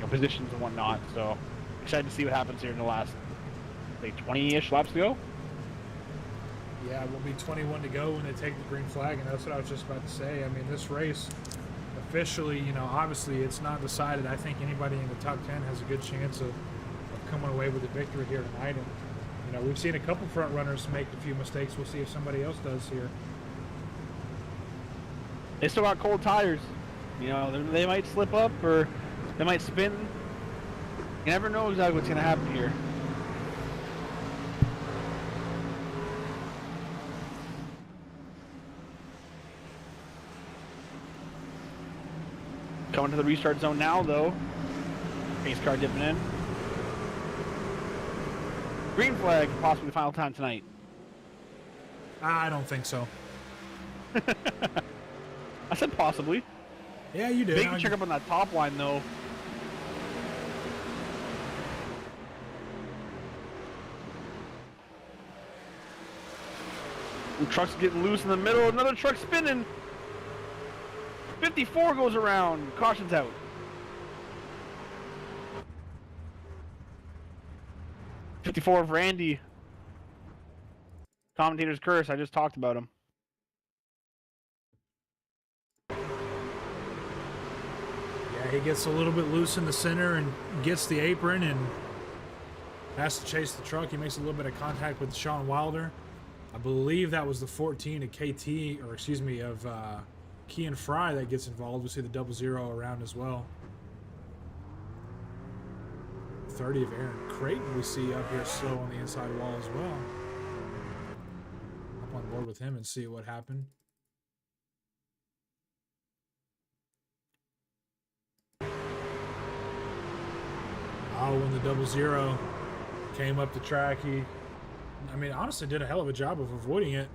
positions and whatnot. So, excited to see what happens here in the last. Like 20-ish laps to go? Yeah, it will be 21 to go when they take the green flag, and that's what I was just about to say. I mean, this race, officially, you know, obviously it's not decided. I think anybody in the top 10 has a good chance of coming away with a victory here tonight. And, you know, we've seen a couple front runners make a few mistakes. We'll see if somebody else does here. They still got cold tires. You know, they might slip up or they might spin. You never know exactly what's going to happen here. Coming to the restart zone now, though. Pace car dipping in. Green flag, possibly the final time tonight. I don't think so. I said possibly. Yeah, you did. Big check up on that top line, though. Ooh, truck's getting loose in the middle. Another truck spinning. 54 goes around. Caution's out. '54 of Randy. Commentator's curse. I just talked about him. Yeah, he gets a little bit loose in the center and gets the apron and has to chase the truck. He makes a little bit of contact with Sean Wilder. I believe that was the 14 of KT, or excuse me, of Kean Fry that gets involved. We see the 00 around as well. 30 of Aaron Creighton we see up here slow on the inside wall as well. Up on board with him and see what happened. Oh, when the 00 came up the track, he, I mean, honestly did a hell of a job of avoiding it.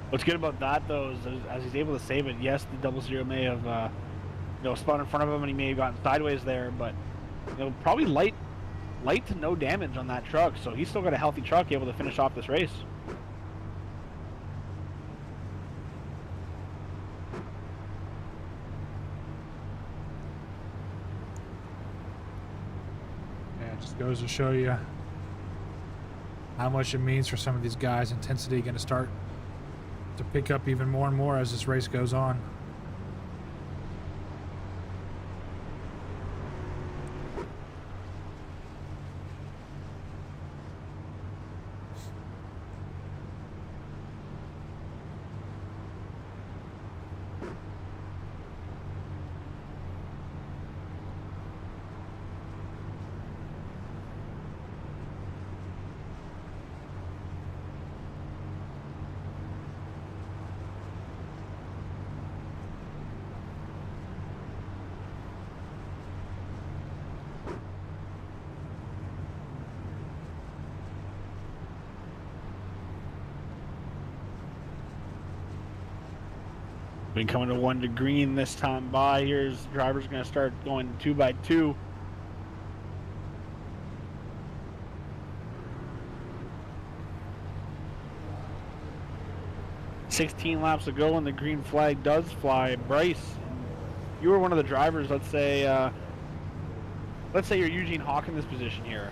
What's good about that, though, is as he's able to save it, yes, the 00 may have, spun in front of him and he may have gotten sideways there, but, probably light to no damage on that truck, so he's still got a healthy truck able to finish off this race. Yeah, it just goes to show you how much it means for some of these guys. Intensity going to start to pick up even more and more as this race goes on. Been coming to 1 to green this time by. Here's driver's going to start going 2 by 2. $16 laps to go and the green flag does fly. Bryce, you were one of the drivers. Let's say you're Eugene Hawk in this position here.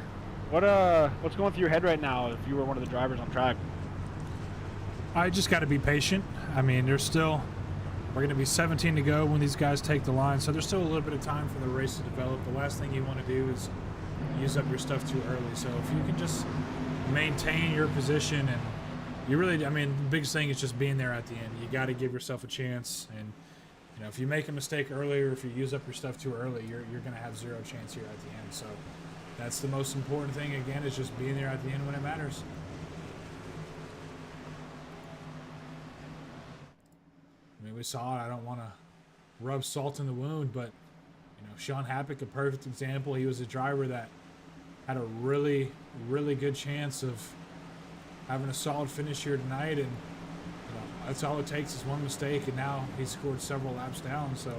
What's going through your head right now if you were one of the drivers on track? I just got to be patient. I mean, we're going to be 17 to go when these guys take the line, so there's still a little bit of time for the race to develop. The last thing you want to do is use up your stuff too early. So if you can just maintain your position, and you really, I mean, the biggest thing is just being there at the end. You got to give yourself a chance, and if you make a mistake early or if you use up your stuff too early, you're going to have zero chance here at the end. So that's the most important thing, again, is just being there at the end when it matters. I mean, we saw it. I don't want to rub salt in the wound, but Sean Happick, a perfect example. He was a driver that had a really, really good chance of having a solid finish here tonight, and that's all it takes is one mistake, and now he's scored several laps down. So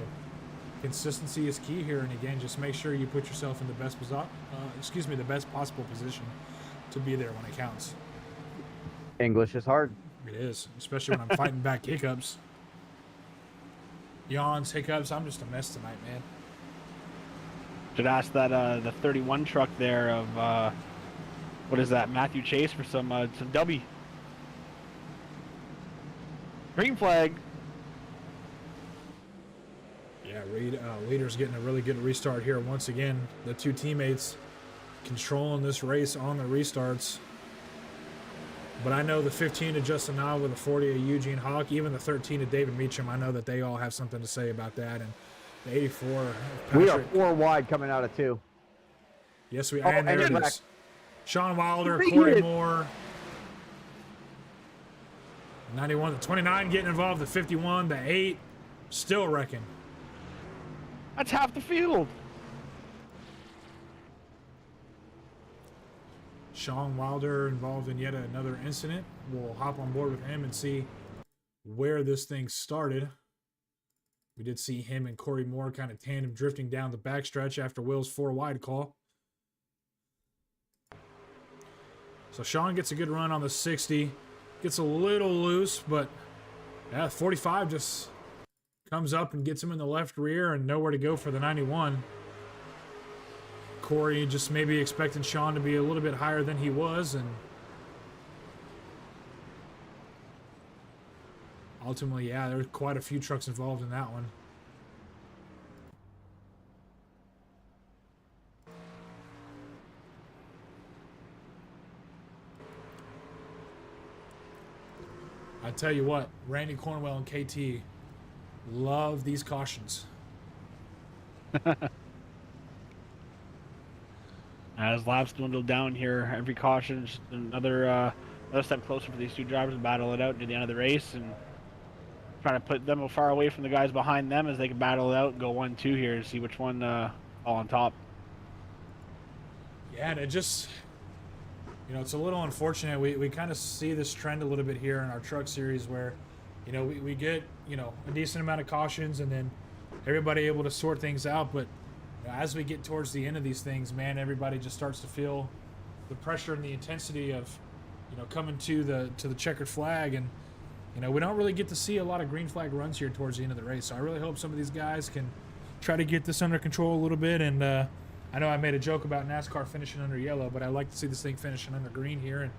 consistency is key here, and again, just make sure you put yourself in the best the best possible position to be there when it counts. English is hard. It is, especially when I'm fighting back hiccups. Yawns, hiccups. I'm just a mess tonight, man. Should ask that the 31 truck there of what is that, Matthew Chase, for some W. Green flag. Yeah, Leader's getting a really good restart here. Once again, the two teammates controlling this race on the restarts. But I know the 15 to Justin Nava, the 40 to Eugene Hawk, even the 13 to David Meacham, I know that they all have something to say about that. And the 84 of Patrick. We are 4 wide coming out of 2. Yes, we Oh, and there and it back. is. Sean Wilder, Repeat Corey it. Moore. 91 to 29 getting involved. The 51, the 8, still wrecking. That's half the field. Sean Wilder involved in yet another incident. We'll hop on board with him and see where this thing started. We did see him and Corey Moore kind of tandem drifting down the backstretch after Will's 4 wide call. So Sean gets a good run on the 60. Gets a little loose, but yeah, 45 just comes up and gets him in the left rear and nowhere to go for the 91. Corey just maybe expecting Sean to be a little bit higher than he was, and ultimately, yeah, there were quite a few trucks involved in that one. I tell you what, Randy Cornwell and KT love these cautions. As laps dwindle down here, every caution is another step closer for these two drivers to battle it out near the end of the race, and trying to put them far away from the guys behind them as they can battle it out and go 1-2 here and see which one fall on top. Yeah, and it just, you know, it's a little unfortunate. We kind of see this trend a little bit here in our truck series where, you know, we get, you know, a decent amount of cautions and then everybody able to sort things out. But you know, as we get towards the end of these things, man, everybody just starts to feel the pressure and the intensity of, you know, coming to the checkered flag. And, you know, we don't really get to see a lot of green flag runs here towards the end of the race. So I really hope some of these guys can try to get this under control a little bit. And I know I made a joke about NASCAR finishing under yellow, but I like to see this thing finishing under green here, and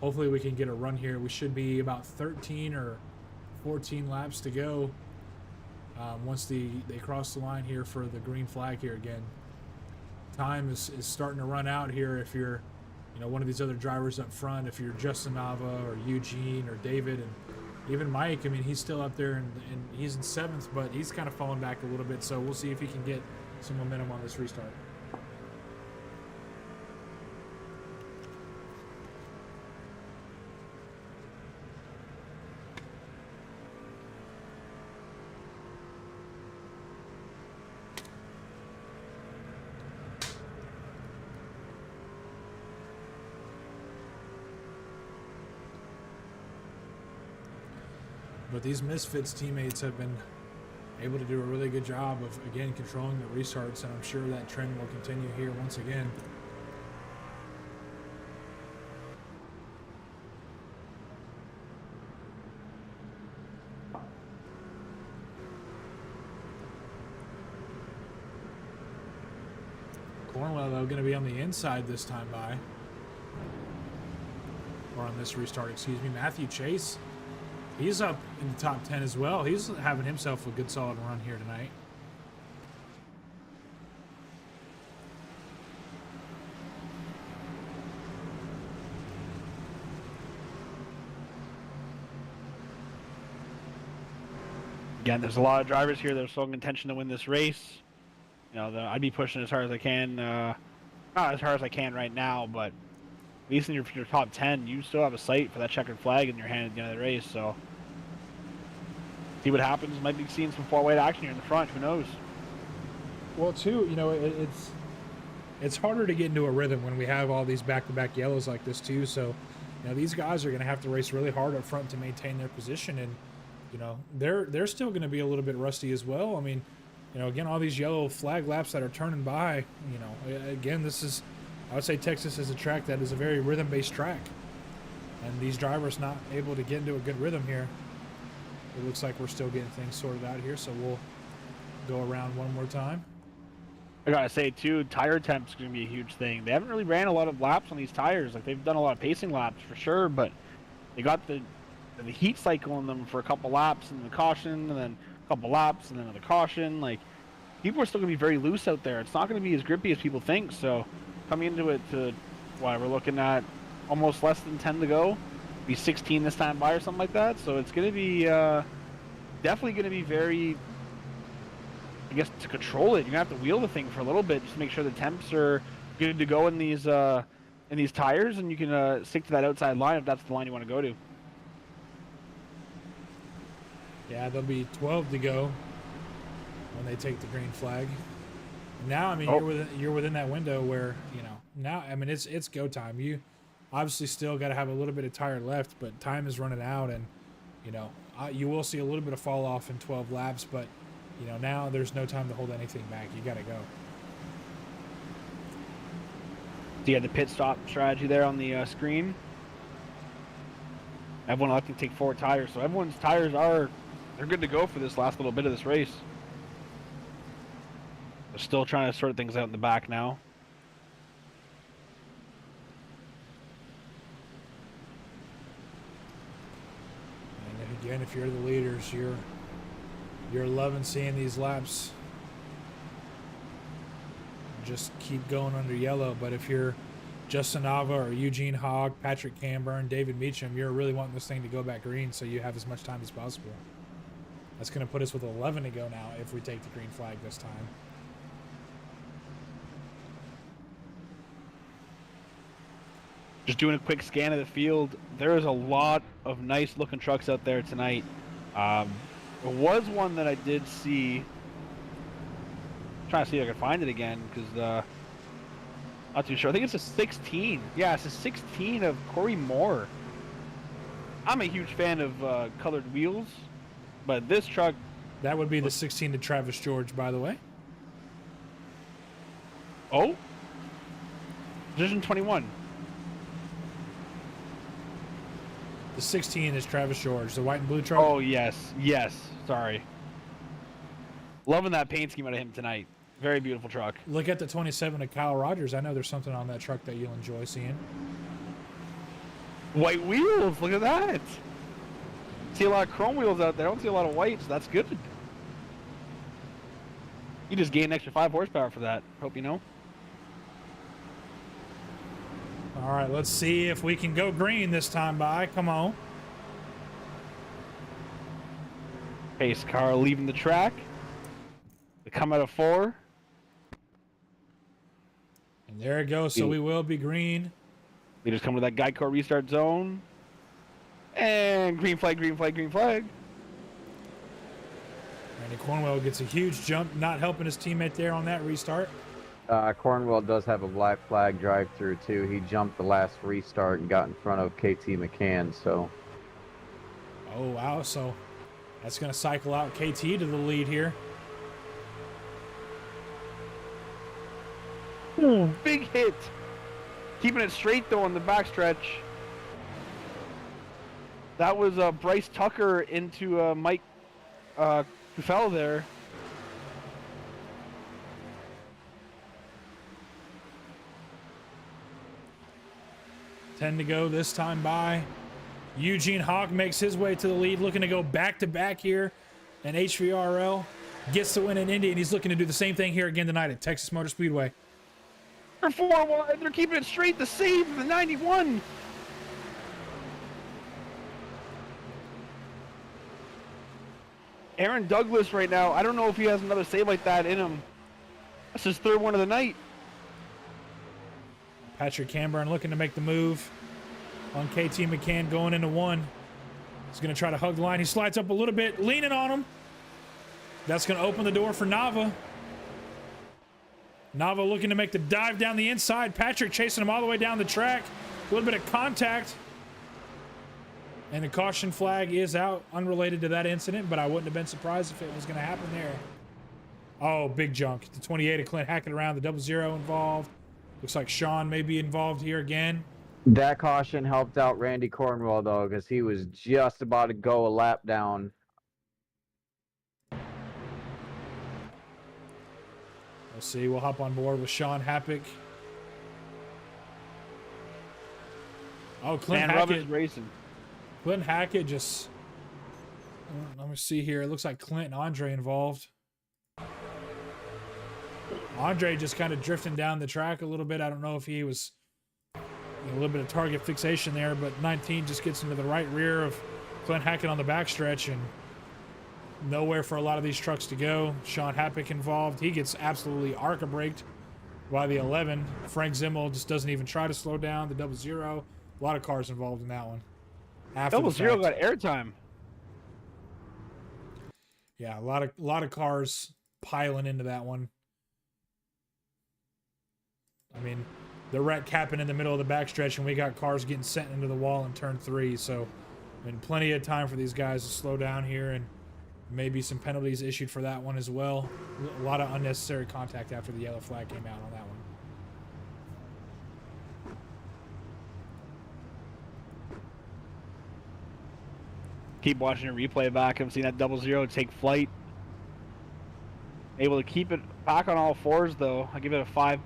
hopefully we can get a run here. We should be about 13 or 14 laps to go once they cross the line here for the green flag here again. Time is starting to run out here if you're, you know, one of these other drivers up front, if you're Justin Nava or Eugene or David, and even Mike. I mean, he's still up there and he's in 7th, but he's kind of falling back a little bit, so we'll see if he can get some momentum on this restart. But these Misfits teammates have been able to do a really good job of, again, controlling the restarts, and I'm sure that trend will continue here once again. Cornwell, though, going to be on the inside this time by. Or on this restart, excuse me. Matthew Chase, he's up in the top 10 as well. He's having himself a good solid run here tonight. Again, there's a lot of drivers here that are showing intention to win this race. You know, I'd be pushing as hard as I can. Not as hard as I can right now, but at least in your top 10, you still have a sight for that checkered flag in your hand at the end of the race. So, see what happens. Might be seeing some four-way action here in the front. Who knows? Well, too, you know, it's harder to get into a rhythm when we have all these back-to-back yellows like this too. So, you know, these guys are going to have to race really hard up front to maintain their position, and you know, they're still going to be a little bit rusty as well. I mean, you know, again, all these yellow flag laps that are turning by, you know, again, I would say Texas is a track that is a very rhythm-based track, and these drivers not able to get into a good rhythm here. It looks like we're still getting things sorted out here, so we'll go around one more time. I gotta say too, tire temp's gonna be a huge thing. They haven't really ran a lot of laps on these tires. Like they've done a lot of pacing laps for sure, but they got the heat cycle in them for a couple laps and the caution, and then a couple laps and then another caution. Like people are still gonna be very loose out there. It's not gonna be as grippy as people think. So coming into it to what we're looking at, almost less than 10 to go, be 16 this time by or something like that. So it's gonna be definitely gonna be very. I guess to control it, you're gonna have to wheel the thing for a little bit just to make sure the temps are good to go in these tires, and you can stick to that outside line if that's the line you want to go to. Yeah, there'll be 12 to go when they take the green flag. Now, I mean, you're within that window where, you know, now, I mean, it's go time. You obviously still got to have a little bit of tire left, but time is running out, and, you know, you will see a little bit of fall off in 12 laps, but, you know, now there's no time to hold anything back. You got to go. Do you have the pit stop strategy there on the screen? Everyone electing to take 4 tires, so everyone's tires they're good to go for this last little bit of this race. They're still trying to sort things out in the back now. And again, if you're the leaders, you're loving seeing these laps just keep going under yellow. But if you're Justin Nava or Eugene Hogg, Patrick Camburn, David Meacham, you're really wanting this thing to go back green so you have as much time as possible. That's going to put us with 11 to go now if we take the green flag this time. Just doing a quick scan of the field, there is a lot of nice looking trucks out there tonight. There was one that I did see. I'm trying to see if I can find it again because not too sure. I think it's a 16. Yeah, it's a 16 of Corey Moore. I'm a huge fan of colored wheels, but this truck... That would be the 16 to Travis George, by the way. Oh? Division 21. The 16 is Travis George, the white and blue truck. Oh, yes. Yes. Sorry. Loving that paint scheme out of him tonight. Very beautiful truck. Look at the 27 of Kyle Rogers. I know there's something on that truck that you'll enjoy seeing. White wheels. Look at that. See a lot of chrome wheels out there. I don't see a lot of whites. That's good. You just gained an extra 5 horsepower for that. Hope you know. All right, let's see if we can go green this time by. Come on. Pace car leaving the track. They come out of 4. And there it goes. So we will be green. Leaders come to that Geico restart zone. And green flag, green flag, green flag. Randy Cornwell gets a huge jump, not helping his teammate there on that restart. Cornwell does have a black flag drive-through too. He jumped the last restart and got in front of KT McCann. So. Oh wow! So that's going to cycle out KT to the lead here. Ooh, big hit. Keeping it straight though on the backstretch. That was Bryce Tucker into Mike Kufel there. Ten to go this time by. Eugene Hogg makes his way to the lead, looking to go back-to-back here. And HVRL gets the win in Indy, and he's looking to do the same thing here again tonight at Texas Motor Speedway. They're 4 wide. They're keeping it straight. The save for the 91. Aaron Douglas right now, I don't know if he has another save like that in him. That's his 3rd one of the night. Patrick Camburn looking to make the move on KT McCann going into 1. He's going to try to hug the line. He slides up a little bit, leaning on him. That's going to open the door for Nava. Nava looking to make the dive down the inside. Patrick chasing him all the way down the track. A little bit of contact. And the caution flag is out, unrelated to that incident, but I wouldn't have been surprised if it was going to happen there. Oh, big junk. The 28 of Clint Hackett around, the 00 involved. Looks like Sean may be involved here again. That caution helped out Randy Cornwell, though, because he was just about to go a lap down. We'll see. We'll hop on board with Sean Happick. Oh, Clint Man, Rubber's Hackett. racing. Clint Hackett just... Let me see here. It looks like Clint and Andre involved. Andre just kind of drifting down the track a little bit. I don't know if he was a little bit of target fixation there, but 19 just gets into the right rear of Clint Hackett on the backstretch and nowhere for a lot of these trucks to go. Sean Happick involved. He gets absolutely arca-braked by the 11. Frank Zimmel just doesn't even try to slow down. The 00. A lot of cars involved in that one. After the 00 fact. got airtime. Yeah, a lot of cars piling into that one. I mean, the wreck happened in the middle of the backstretch, and we got cars getting sent into the wall in turn 3. So, I mean, plenty of time for these guys to slow down here, and maybe some penalties issued for that one as well. A lot of unnecessary contact after the yellow flag came out on that one. Keep watching a replay back. I'm seeing that 00 take flight. Able to keep it back on all fours, though. I give it a 5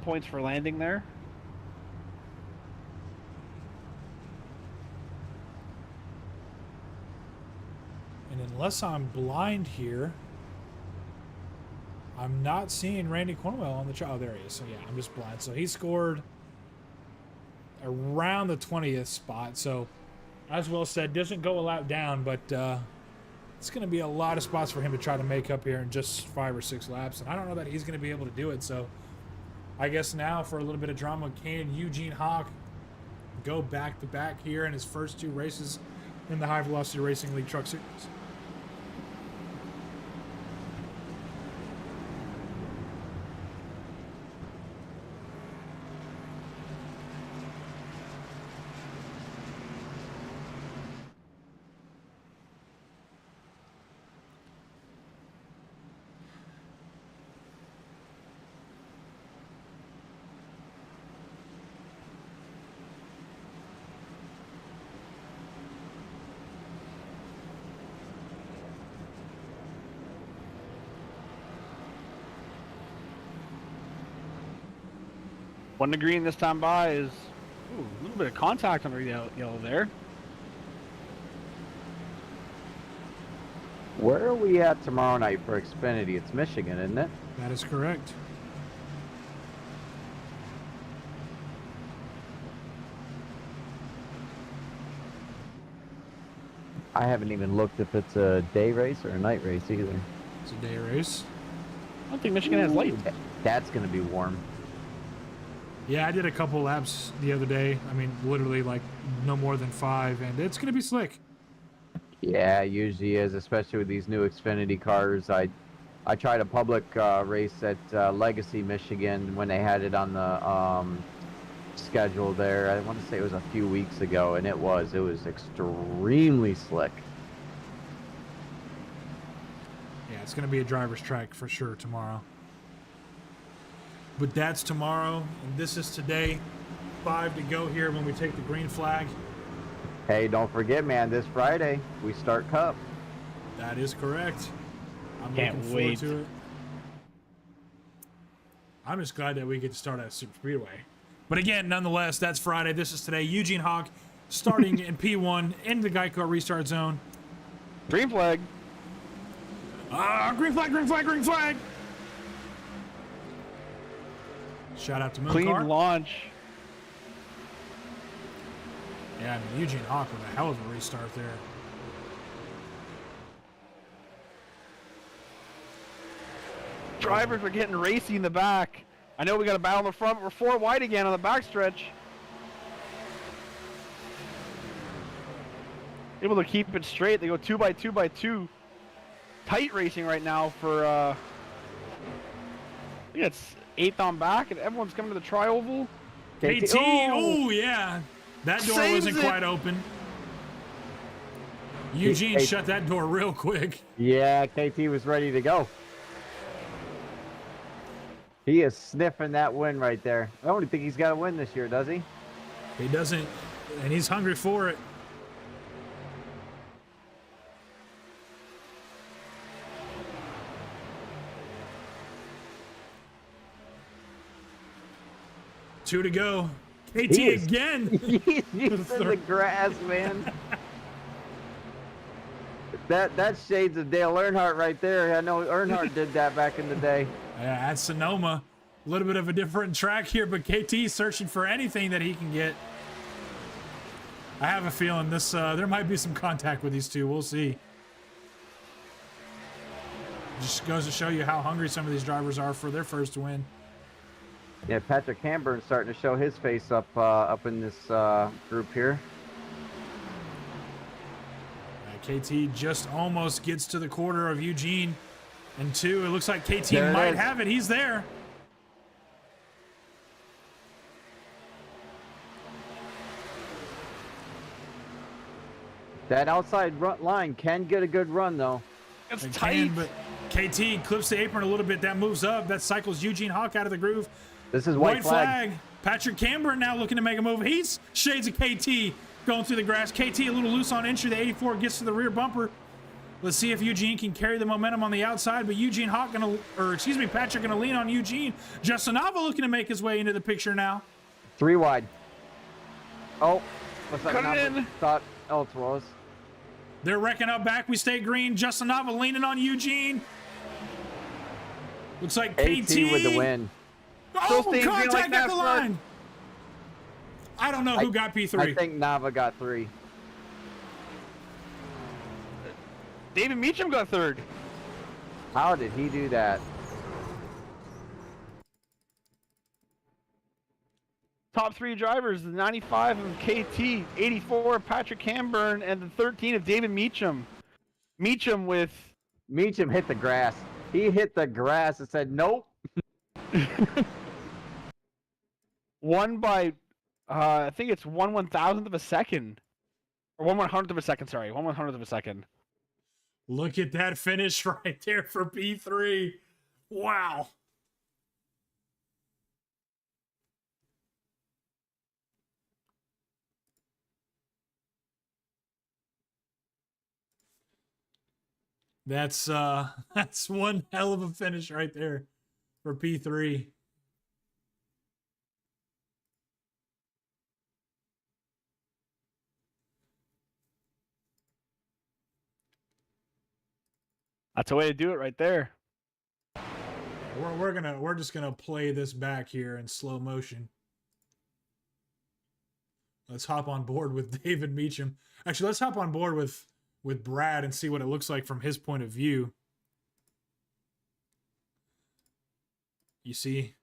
points for landing there. And unless I'm blind here, I'm not seeing Randy Cornwell on the chart. Oh, there he is. So, yeah, I'm just blind. So, he scored around the 20th spot. So, as Will said, doesn't go a lot down, but it's going to be a lot of spots for him to try to make up here in just 5 or 6 laps. And I don't know that he's going to be able to do it. So, I guess now for a little bit of drama, can Eugene Hawk go back-to-back here in his first 2 races in the High Velocity Racing League Truck Series? One to green this time by is a little bit of contact on the yellow there. Where are we at tomorrow night for Xfinity? It's Michigan, isn't it? That is correct. I haven't even looked if it's a day race or a night race either. It's a day race. I don't think Michigan has light. That's going to be warm. Yeah, I did a couple laps the other day. I mean, literally like no more than 5, and it's going to be slick. Yeah, it usually is, especially with these new Xfinity cars. I tried a public race at Legacy, Michigan when they had it on the schedule there. I want to say it was a few weeks ago, and it was extremely slick. Yeah, it's going to be a driver's track for sure tomorrow. But that's tomorrow, and this is today. 5 to go here when we take the green flag. Hey, don't forget, man, this Friday, we start Cup. That is correct. I'm Can't looking wait. forward to it. I'm just glad that we get to start at Super Speedway. But again, nonetheless, that's Friday. This is today. Eugene Hawk starting in P1 in the Geico restart zone. Green flag. Green flag, green flag, green flag. Shout out to Moon Clean Car. launch. Yeah, I mean, Eugene Hawk with a hell of a restart there. Drivers are getting racy in the back. I know we got a battle in the front, but we're 4 wide again on the backstretch. Able to keep it straight. They go 2 by 2 by 2. Tight racing right now for, I think it's 8th on back, and everyone's coming to the tri-oval. KT, oh yeah. That door Saves wasn't it. quite open. Eugene Hey. shut that door real quick. Yeah, KT was ready to go. He is sniffing that win right there. I don't think he's got a win this year, does he? He doesn't, and he's hungry for it. 2 to go. KT He is- again. He's using the grass, man. That shades of Dale Earnhardt right there. I know Earnhardt did that back in the day. Yeah, at Sonoma, a little bit of a different track here, but KT searching for anything that he can get. I have a feeling this there might be some contact with these two. We'll see. Just goes to show you how hungry some of these drivers are for their first win. Yeah, Patrick Hamburn starting to show his face up in this group here. KT just almost gets to the quarter of Eugene and 2. It looks like KT There it might is. have it. He's there. That outside line can get a good run, though. It's It tight. can, but KT clips the apron a little bit. That moves up. That cycles Eugene Hawk out of the groove. This is White flag. Patrick Camber now looking to make a move. He's shades of KT going through the grass. KT a little loose on entry. The 84 gets to the rear bumper. Let's see if Eugene can carry the momentum on the outside, but Eugene Hawk Patrick gonna lean on Eugene. Justin Nava looking to make his way into the picture now. 3 wide. Oh, what's that? Cut it Nava in. Thought else was. They're wrecking up back. We stay green. Justin Nava leaning on Eugene. Looks like KT AT with the win. Oh, staying green contact like at that, the Mark. line. I don't know who got P3. I think Nava got 3. David Meacham got 3rd. How did he do that? Top 3 drivers: the 95 of KT, 84 of Patrick Camburn, and the 13 of David Meacham. Meacham with Meacham hit the grass. He hit the grass and said, nope. won by, I think it's 1/1000th of a second, or 1/100th of a second. Sorry, 1/100th of a second. Look at that finish right there for P3. Wow. That's one hell of a finish right there for P3. That's a way to do it right there. We're just gonna play this back here in slow motion. Let's hop on board with David Meacham. Actually, let's hop on board with Brad and see what it looks like from his point of view. You see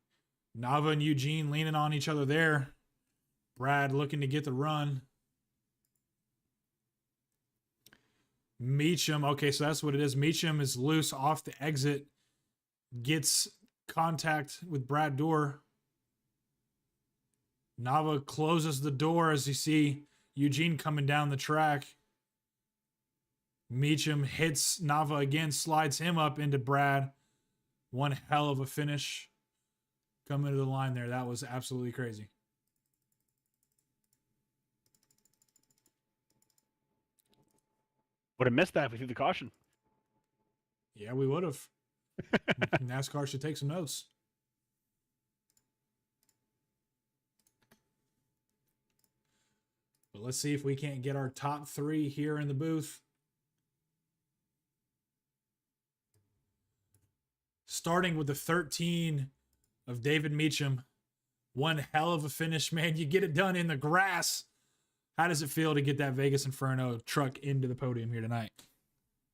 Nava and Eugene leaning on each other there. Brad looking to get the run. Meacham, okay, so that's what it is. Meacham is loose off the exit, gets contact with Brad Dorr. Nava closes the door as you see Eugene coming down the track. Meacham hits Nava again, slides him up into Brad. One hell of a finish coming to the line there. That was absolutely crazy. Would have missed that if we threw the caution. Yeah, we would have. NASCAR should take some notes. But let's see if we can't get our top 3 here in the booth. Starting with the 13 of David Meacham. One hell of a finish, man. You get it done in the grass. How does it feel to get that Vegas Inferno truck into the podium here tonight?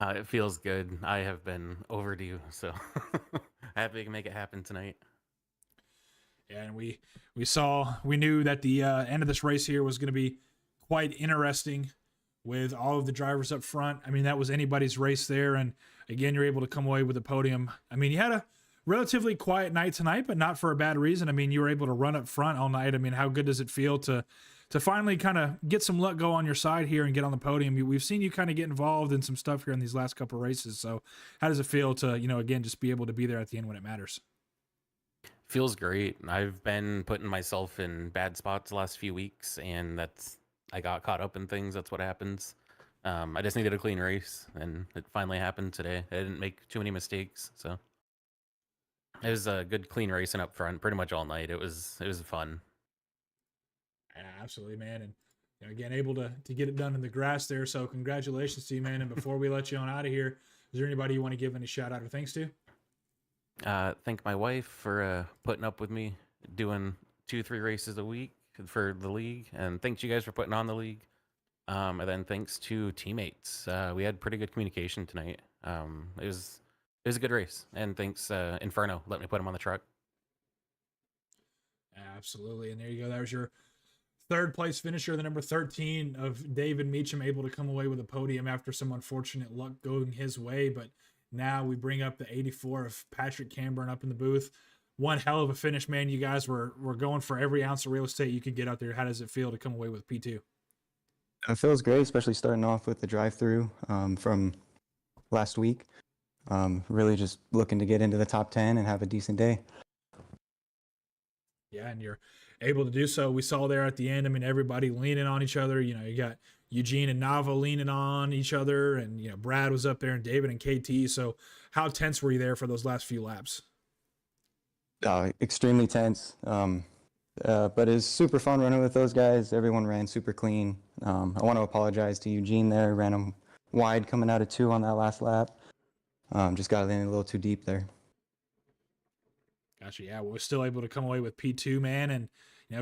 It feels good. I have been overdue, so happy we can make it happen tonight. Yeah, and we knew that the end of this race here was going to be quite interesting with all of the drivers up front. I mean, that was anybody's race there, and again, you're able to come away with the podium. I mean, you had a relatively quiet night tonight, but not for a bad reason. I mean, you were able to run up front all night. I mean, how good does it feel to finally kind of get some luck go on your side here and get on the podium? We've seen you kind of get involved in some stuff here in these last couple of races. So how does it feel to, again, just be able to be there at the end when it matters? Feels great. I've been putting myself in bad spots the last few weeks, and I got caught up in things. That's what happens. I just needed a clean race, and it finally happened today. I didn't make too many mistakes, so it was a good clean racing up front pretty much all night. It was fun. Absolutely, man. And again, able to get it done in the grass there. So congratulations to you, man. And before we let you on out of here, is there anybody you want to give any shout out or thanks to? Thank my wife for putting up with me doing 2-3 races a week for the league, and thanks you guys for putting on the league. And then thanks to teammates, we had pretty good communication tonight. It was a good race, and thanks Inferno let me put him on the truck. Absolutely, and there you go. That was your third place finisher, the number 13 of David Meacham, able to come away with a podium after some unfortunate luck going his way. But now we bring up the 84 of Patrick Camburn up in the booth. One hell of a finish, man. You guys were going for every ounce of real estate you could get out there. How does it feel to come away with P2? It feels great, especially starting off with the drive-through from last week. Really just looking to get into the top 10 and have a decent day. Yeah, and you're able to do so. We saw there at the end, I mean, everybody leaning on each other. You got Eugene and Nava leaning on each other, and, Brad was up there, and David and KT. So how tense were you there for those last few laps? Extremely tense. But it's super fun running with those guys. Everyone ran super clean. I want to apologize to Eugene there. Ran him wide coming out of 2 on that last lap. Just got in a little too deep there. Gotcha. Yeah, we're still able to come away with P2, man. And,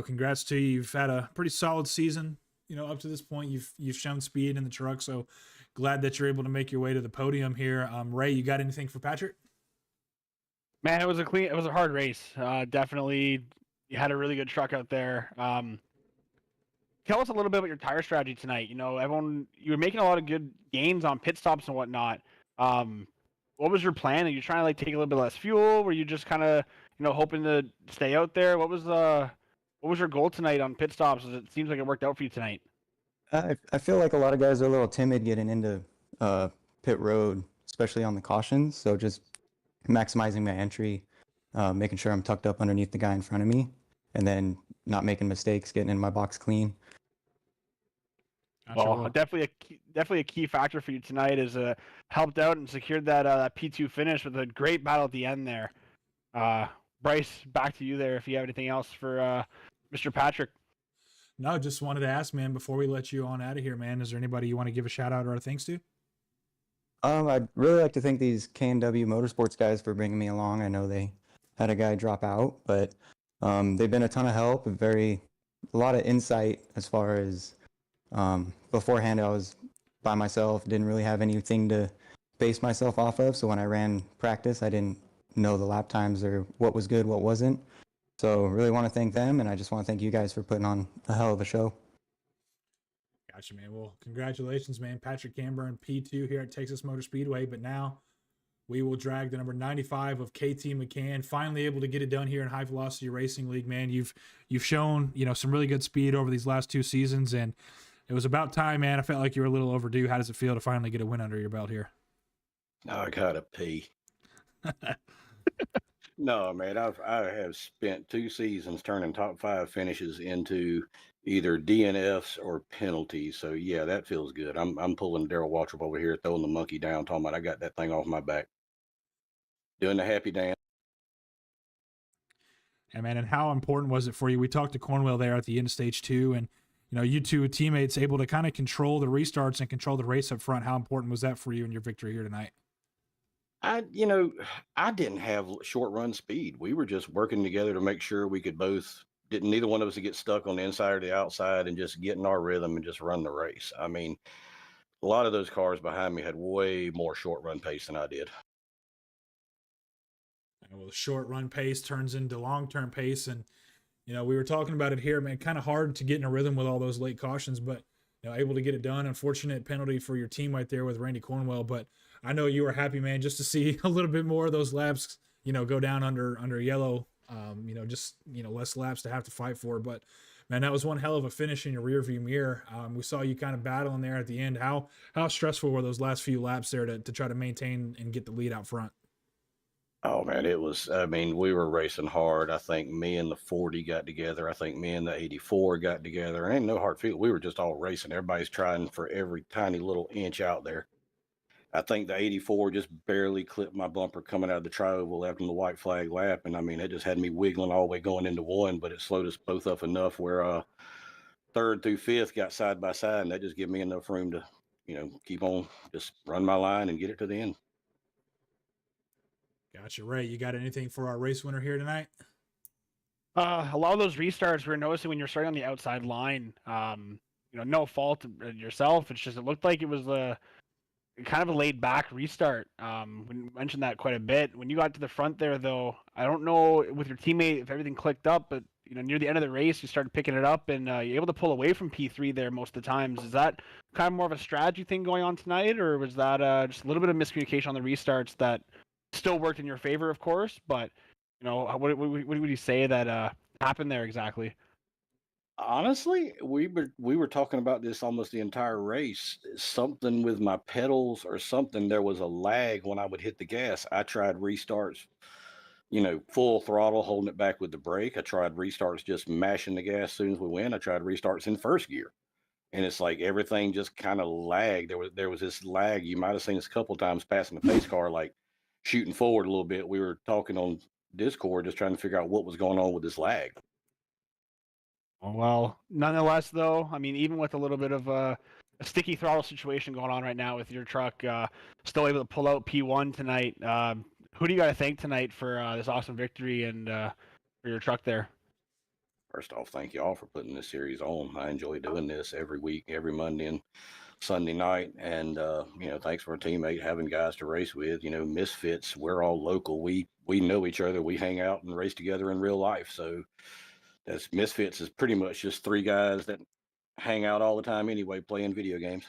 congrats to you. You've had a pretty solid season, up to this point. You've shown speed in the truck. So glad that you're able to make your way to the podium here. Ray, you got anything for Patrick? Man, it was a hard race. Definitely, you had a really good truck out there. Tell us a little bit about your tire strategy tonight. You were making a lot of good gains on pit stops and whatnot. What was your plan? Are you trying to take a little bit less fuel? Were you just kind of, hoping to stay out there? What was your goal tonight on pit stops? It seems like it worked out for you tonight. I feel like a lot of guys are a little timid getting into pit road, especially on the cautions. So just maximizing my entry, making sure I'm tucked up underneath the guy in front of me, and then not making mistakes, getting in my box clean. Well, definitely a key factor for you tonight is helped out and secured that P2 finish with a great battle at the end there. Bryce, back to you there if you have anything else for Mr. Patrick. No, just wanted to ask, man, before we let you on out of here, man, is there anybody you want to give a shout out or a thanks to? I'd really like to thank these K&W Motorsports guys for bringing me along. I know they had a guy drop out, but they've been a ton of help, a lot of insight as far as beforehand I was by myself, didn't really have anything to base myself off of. So when I ran practice, I didn't know the lap times or what was good, what wasn't. So really want to thank them, and I just want to thank you guys for putting on a hell of a show. Gotcha, man. Well, congratulations, man. Patrick Camburn, P2 here at Texas Motor Speedway. But now we will drag the number 95 of KT McCann, finally able to get it done here in High Velocity Racing League, man. You've shown, some really good speed over these last 2 seasons, and it was about time, man. I felt like you were a little overdue. How does it feel to finally get a win under your belt here? I gotta pee. No, man, I have spent 2 seasons turning top 5 finishes into either DNFs or penalties. So yeah, that feels good. I'm pulling Daryl Waltrip over here, throwing the monkey down, talking about I got that thing off my back, doing the happy dance. And man, and how important was it for you? We talked to Cornwell there at the end of stage 2, and you two teammates able to kind of control the restarts and control the race up front. How important was that for you in your victory here tonight? I didn't have short run speed. We were just working together to make sure we could neither one of us to get stuck on the inside or the outside and just get in our rhythm and just run the race. I mean, a lot of those cars behind me had way more short run pace than I did. Well, the short run pace turns into long-term pace. And, we were talking about it here, man, kind of hard to get in a rhythm with all those late cautions, but, able to get it done. Unfortunate penalty for your team right there with Randy Cornwell, but I know you were happy, man, just to see a little bit more of those laps, go down under yellow, less laps to have to fight for. But, man, that was one hell of a finish in your rearview mirror. We saw you kind of battling there at the end. How stressful were those last few laps there to try to maintain and get the lead out front? Oh, man, we were racing hard. I think me and the 40 got together. I think me and the 84 got together. And ain't no hard feeling. We were just all racing. Everybody's trying for every tiny little inch out there. I think the 84 just barely clipped my bumper coming out of the tri-oval after the white flag lap. And, it just had me wiggling all the way going into 1, but it slowed us both up enough where third through fifth got side by side, and that just gave me enough room to, keep on, just run my line and get it to the end. Gotcha. Ray, you got anything for our race winner here tonight? A lot of those restarts we were noticing when you're starting on the outside line. No fault yourself. It's just it looked like it was kind of a laid back restart. We mentioned that quite a bit. When you got to the front there, though, I don't know with your teammate if everything clicked up, but near the end of the race, you started picking it up and you're able to pull away from P3 there most of the times. Is that kind of more of a strategy thing going on tonight, or was that just a little bit of miscommunication on the restarts that still worked in your favor, of course? But what would you say that happened there exactly? Honestly, we were talking about this almost the entire race. Something with my pedals or something. There was a lag when I would hit the gas. I tried restarts, full throttle, holding it back with the brake. I tried restarts just mashing the gas as soon as we went. I tried restarts in first gear. And it's like everything just kind of lagged. There was this lag. You might have seen us a couple times passing the pace car, like shooting forward a little bit. We were talking on Discord, just trying to figure out what was going on with this lag. Well, nonetheless, though, I mean, even with a little bit of a sticky throttle situation going on right now with your truck, still able to pull out P1 tonight. Who do you got to thank tonight for this awesome victory and for your truck there? First off, thank you all for putting this series on. I enjoy doing this every week, every Monday and Sunday night. And, thanks for a teammate, having guys to race with. Misfits, we're all local. We know each other. We hang out and race together in real life. So that's Misfits is pretty much just three guys that hang out all the time anyway, playing video games.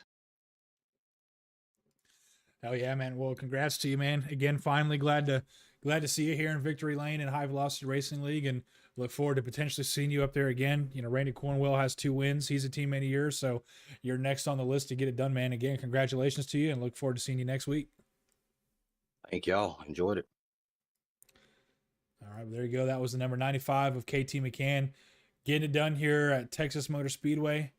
Hell yeah, man. Well, congrats to you, man. Again, finally glad to see you here in Victory Lane and High Velocity Racing League, and look forward to potentially seeing you up there again. Randy Cornwell has 2 wins. He's a teammate of yours, so you're next on the list to get it done, man. Again, congratulations to you, and look forward to seeing you next week. Thank y'all. Enjoyed it. All right, well, there you go. That was the number 95 of KT McCann getting it done here at Texas Motor Speedway.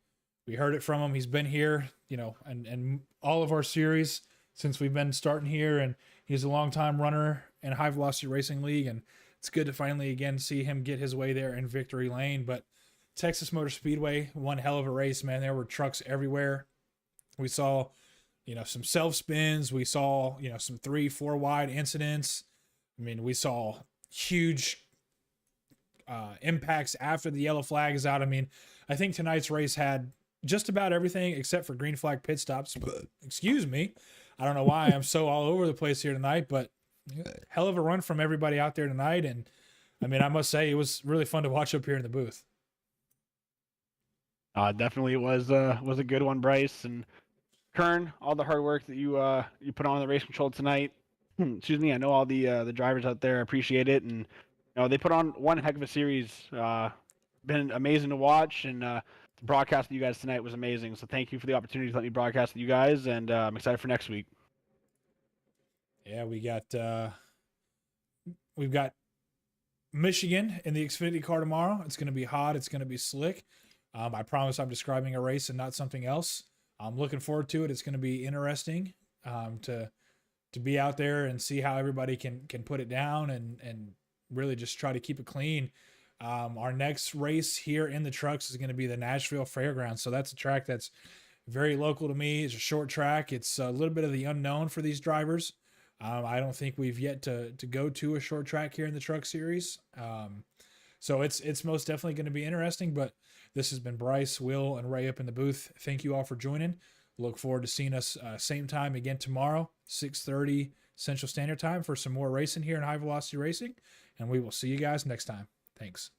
We heard it from him. He's been here, and all of our series since we've been starting here, and he's a longtime runner in High Velocity Racing League, and it's good to finally again see him get his way there in Victory Lane. But Texas Motor Speedway, one hell of a race, man. There were trucks everywhere. We saw, some self spins. We saw, some 3-4 wide incidents. I mean, we saw huge impacts after the yellow flag is out. I mean, I think tonight's race had just about everything except for green flag pit stops. Excuse me. I don't know why I'm so all over the place here tonight, but hell of a run from everybody out there tonight. And I mean, I must say it was really fun to watch up here in the booth. Definitely was a good one, Bryce and Kern. All the hard work that you put on the race control tonight. Excuse me. I know all the drivers out there appreciate it, and they put on one heck of a series. Been amazing to watch, and the broadcast with you guys tonight was amazing. So thank you for the opportunity to let me broadcast with you guys, and I'm excited for next week. Yeah, we've got Michigan in the Xfinity car tomorrow. It's going to be hot. It's going to be slick. I promise I'm describing a race and not something else. I'm looking forward to it. It's going to be interesting to be out there and see how everybody can put it down and really just try to keep it clean. Our next race here in the trucks is going to be the Nashville Fairgrounds. So that's a track that's very local to me. It's a short track. It's a little bit of the unknown for these drivers. I don't think we've yet to go to a short track here in the truck series. So it's most definitely going to be interesting, but this has been Bryce, Will, and Ray up in the booth. Thank you all for joining. Look forward to seeing us same time again tomorrow, 6:30 Central Standard Time for some more racing here in High Velocity Racing. And we will see you guys next time. Thanks.